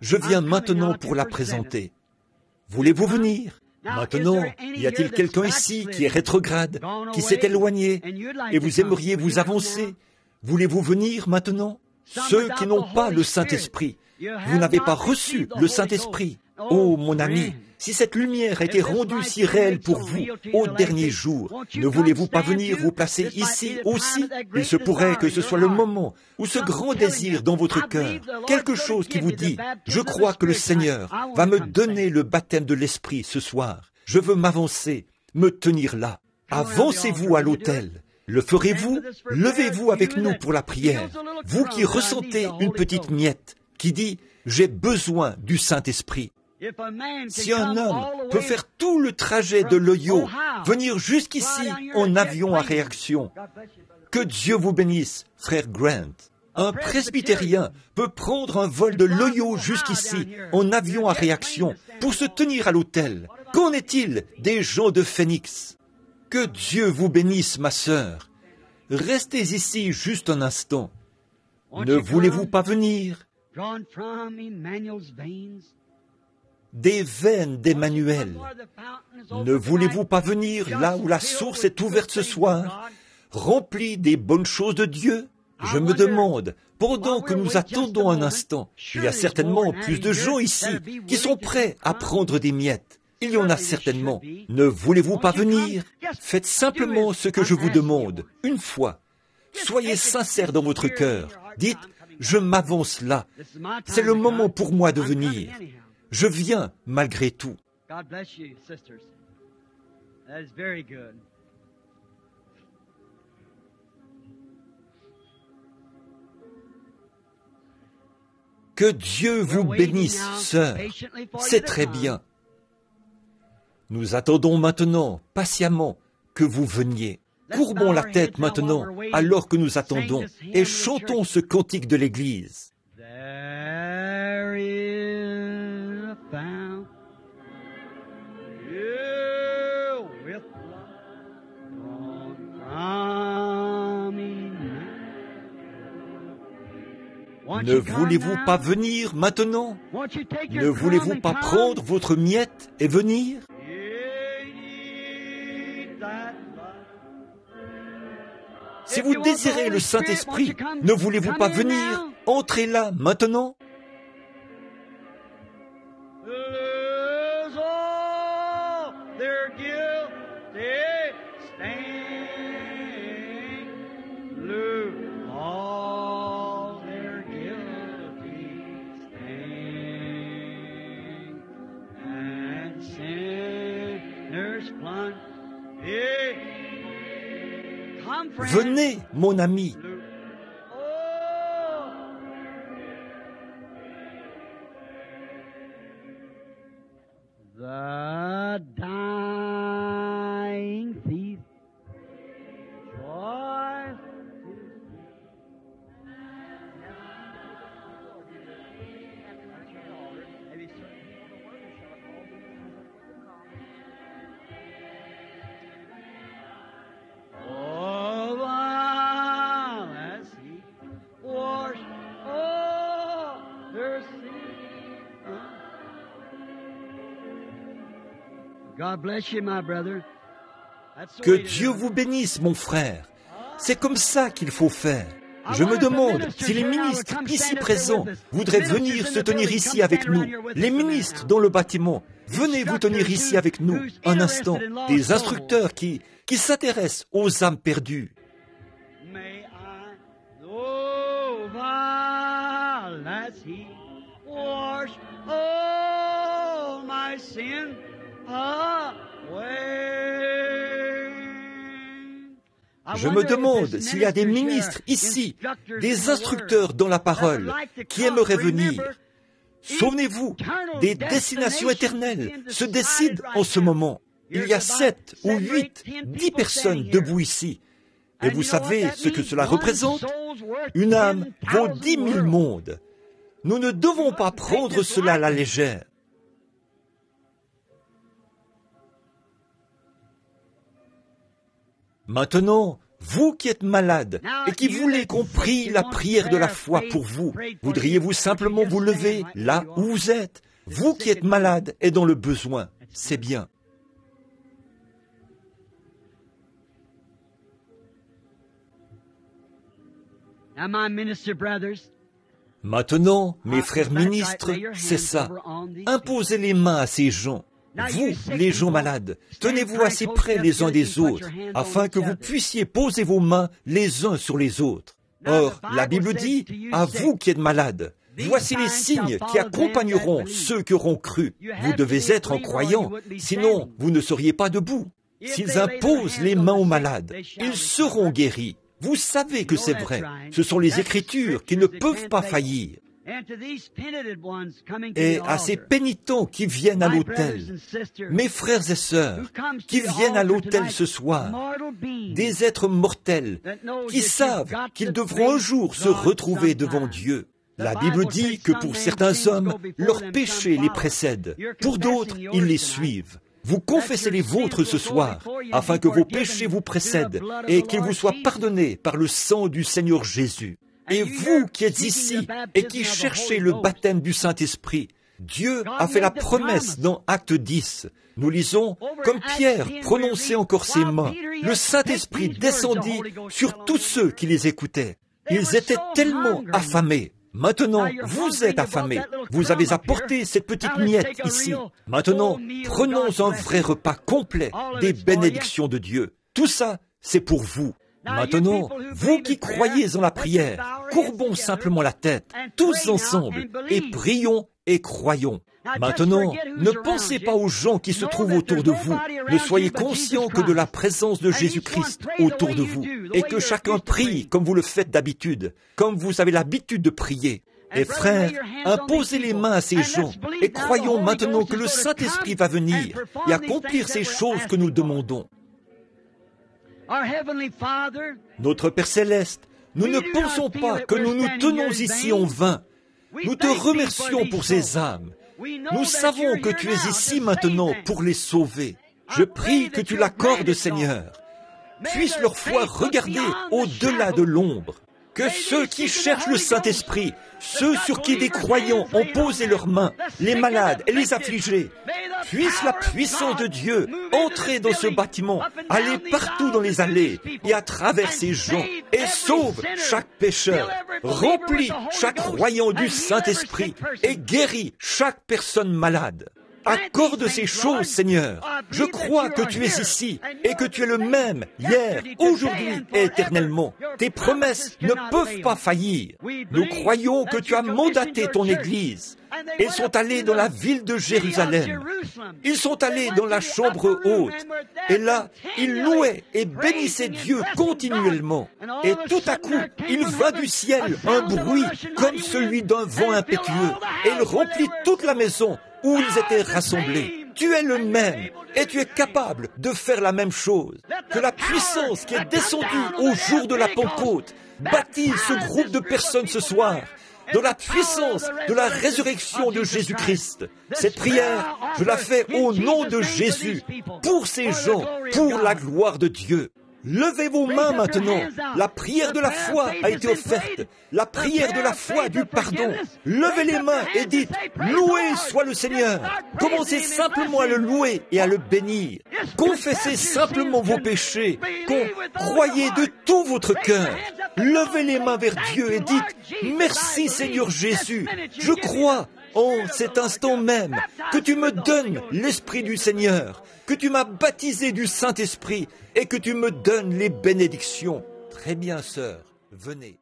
Je viens maintenant pour la présenter. Voulez-vous venir? Maintenant, y a-t-il quelqu'un ici qui est rétrograde, qui s'est éloigné, et vous aimeriez vous avancer? Voulez-vous venir maintenant? Ceux qui n'ont pas le Saint-Esprit. Vous n'avez pas reçu le Saint-Esprit. Oh, mon ami, si cette lumière était rendue si réelle pour vous au dernier jour, ne voulez-vous pas venir vous placer ici aussi? Il se pourrait que ce soit le moment où ce grand désir dans votre cœur, quelque chose qui vous dit, je crois que le Seigneur va me donner le baptême de l'Esprit ce soir. Je veux m'avancer, me tenir là. Avancez-vous à l'autel. Le ferez-vous? Levez-vous avec nous pour la prière. Vous qui ressentez une petite miette, qui dit, j'ai besoin du Saint-Esprit. Si un homme peut faire tout le trajet de l'Ohio, venir jusqu'ici en avion à réaction, que Dieu vous bénisse, frère Grant. Un presbytérien peut prendre un vol de l'Ohio jusqu'ici en avion à réaction pour se tenir à l'autel. Qu'en est-il des gens de Phoenix? Que Dieu vous bénisse, ma sœur. Restez ici juste un instant. Ne voulez-vous pas venir? Des veines d'Emmanuel. Ne voulez-vous pas venir là où la source est ouverte ce soir, remplie des bonnes choses de Dieu? Je me demande, pendant que nous attendons un instant, il y a certainement plus de gens ici qui sont prêts à prendre des miettes. Il y en a certainement. Ne voulez-vous pas venir? Faites simplement ce que je vous demande, une fois. Soyez sincères dans votre cœur. Dites, je m'avance là. C'est le moment pour moi de venir. Je viens malgré tout. Que Dieu vous bénisse, sœur. C'est très bien. Nous attendons maintenant, patiemment, que vous veniez. Courbons la tête maintenant, alors que nous attendons, et chantons ce cantique de l'Église. Ne voulez-vous pas venir maintenant? Ne voulez-vous pas prendre votre miette et venir? Si vous désirez le Saint-Esprit, ne voulez-vous pas venir? Entrez là maintenant. Venez, mon ami. The dying thief, joy. Que Dieu vous bénisse, mon frère. C'est comme ça qu'il faut faire. Je me demande si les ministres ici présents voudraient venir se tenir ici avec nous. Les ministres dans le bâtiment, venez vous tenir ici avec nous un instant. Des instructeurs qui s'intéressent aux âmes perdues. Je me demande s'il y a des ministres ici, des instructeurs dans la parole, qui aimeraient venir. Souvenez-vous, des destinations éternelles se décident en ce moment. Il y a 7 ou 8, 10 personnes debout ici. Et vous savez ce que cela représente? Une âme vaut 10 000 mondes. Nous ne devons pas prendre cela à la légère. Maintenant, vous qui êtes malade et qui voulez qu'on prie la prière de la foi pour vous, voudriez-vous simplement vous lever là où vous êtes? Vous qui êtes malade et dans le besoin, c'est bien. Maintenant, mes frères ministres, c'est ça. Imposez les mains à ces gens. Vous, les gens malades, tenez-vous assez près les uns des autres, afin que vous puissiez poser vos mains les uns sur les autres. Or, la Bible dit, à vous qui êtes malades, voici les signes qui accompagneront ceux qui auront cru. Vous devez être un croyant, sinon vous ne seriez pas debout. S'ils imposent les mains aux malades, ils seront guéris. Vous savez que c'est vrai. Ce sont les Écritures qui ne peuvent pas faillir. Et à ces pénitents qui viennent à l'autel, mes frères et sœurs, qui viennent à l'autel ce soir, des êtres mortels qui savent qu'ils devront un jour se retrouver devant Dieu. La Bible dit que pour certains hommes, leurs péchés les précèdent. Pour d'autres, ils les suivent. Vous confessez les vôtres ce soir, afin que vos péchés vous précèdent et qu'ils vous soient pardonnés par le sang du Seigneur Jésus. Et vous qui êtes ici et qui cherchez le baptême du Saint-Esprit, Dieu a fait la promesse dans Acte 10. Nous lisons, comme Pierre prononçait encore ses mains, le Saint-Esprit descendit sur tous ceux qui les écoutaient. Ils étaient tellement affamés. Maintenant, vous êtes affamés. Vous avez apporté cette petite miette ici. Maintenant, prenons un vrai repas complet des bénédictions de Dieu. Tout ça, c'est pour vous. Maintenant, vous qui croyez en la prière, courbons simplement la tête, tous ensemble, et prions et croyons. Maintenant, ne pensez pas aux gens qui se trouvent autour de vous. Ne soyez conscients que de la présence de Jésus-Christ autour de vous, et que chacun prie comme vous le faites d'habitude, comme vous avez l'habitude de prier. Et frères, imposez les mains à ces gens, et croyons maintenant que le Saint-Esprit va venir et accomplir ces choses que nous demandons. Notre Père Céleste, nous ne pensons pas que nous nous tenons ici en vain. Nous te remercions pour ces âmes. Nous savons que tu es ici maintenant pour les sauver. Je prie que tu l'accordes, Seigneur. Puisse leur foi regarder au-delà de l'ombre. Que ceux qui cherchent le Saint-Esprit, ceux sur qui des croyants ont posé leurs mains, les malades et les affligés, puisse la puissance de Dieu entrer dans ce bâtiment, aller partout dans les allées et à travers ces gens, et sauve chaque pécheur, remplit chaque croyant du Saint-Esprit et guérit chaque personne malade. Accorde ces choses, Seigneur. Je crois que tu es ici et que tu es le même hier, aujourd'hui et éternellement. Tes promesses ne peuvent pas faillir. Nous croyons que tu as mandaté ton Église. Ils sont allés dans la ville de Jérusalem. Ils sont allés dans la chambre haute. Et là, ils louaient et bénissaient Dieu continuellement. Et tout à coup, il vint du ciel un bruit comme celui d'un vent impétueux. Et il remplit toute la maison où ils étaient rassemblés. Tu es le même et tu es capable de faire la même chose. Que la puissance qui est descendue au jour de la Pentecôte baptise ce groupe de personnes ce soir dans la puissance de la résurrection de Jésus-Christ. Cette prière, je la fais au nom de Jésus, pour ces gens, pour la gloire de Dieu. Levez vos mains maintenant. La prière de la foi a été offerte. La prière de la foi du pardon. Levez les mains et dites, loué soit le Seigneur. Commencez simplement à le louer et à le bénir. Confessez simplement vos péchés. Croyez de tout votre cœur. Levez les mains vers Dieu et dites, merci Seigneur Jésus. Je crois en cet instant même que tu me donnes l'Esprit du Seigneur, que tu m'as baptisé du Saint-Esprit et que tu me donnes les bénédictions. Très bien, sœur, venez.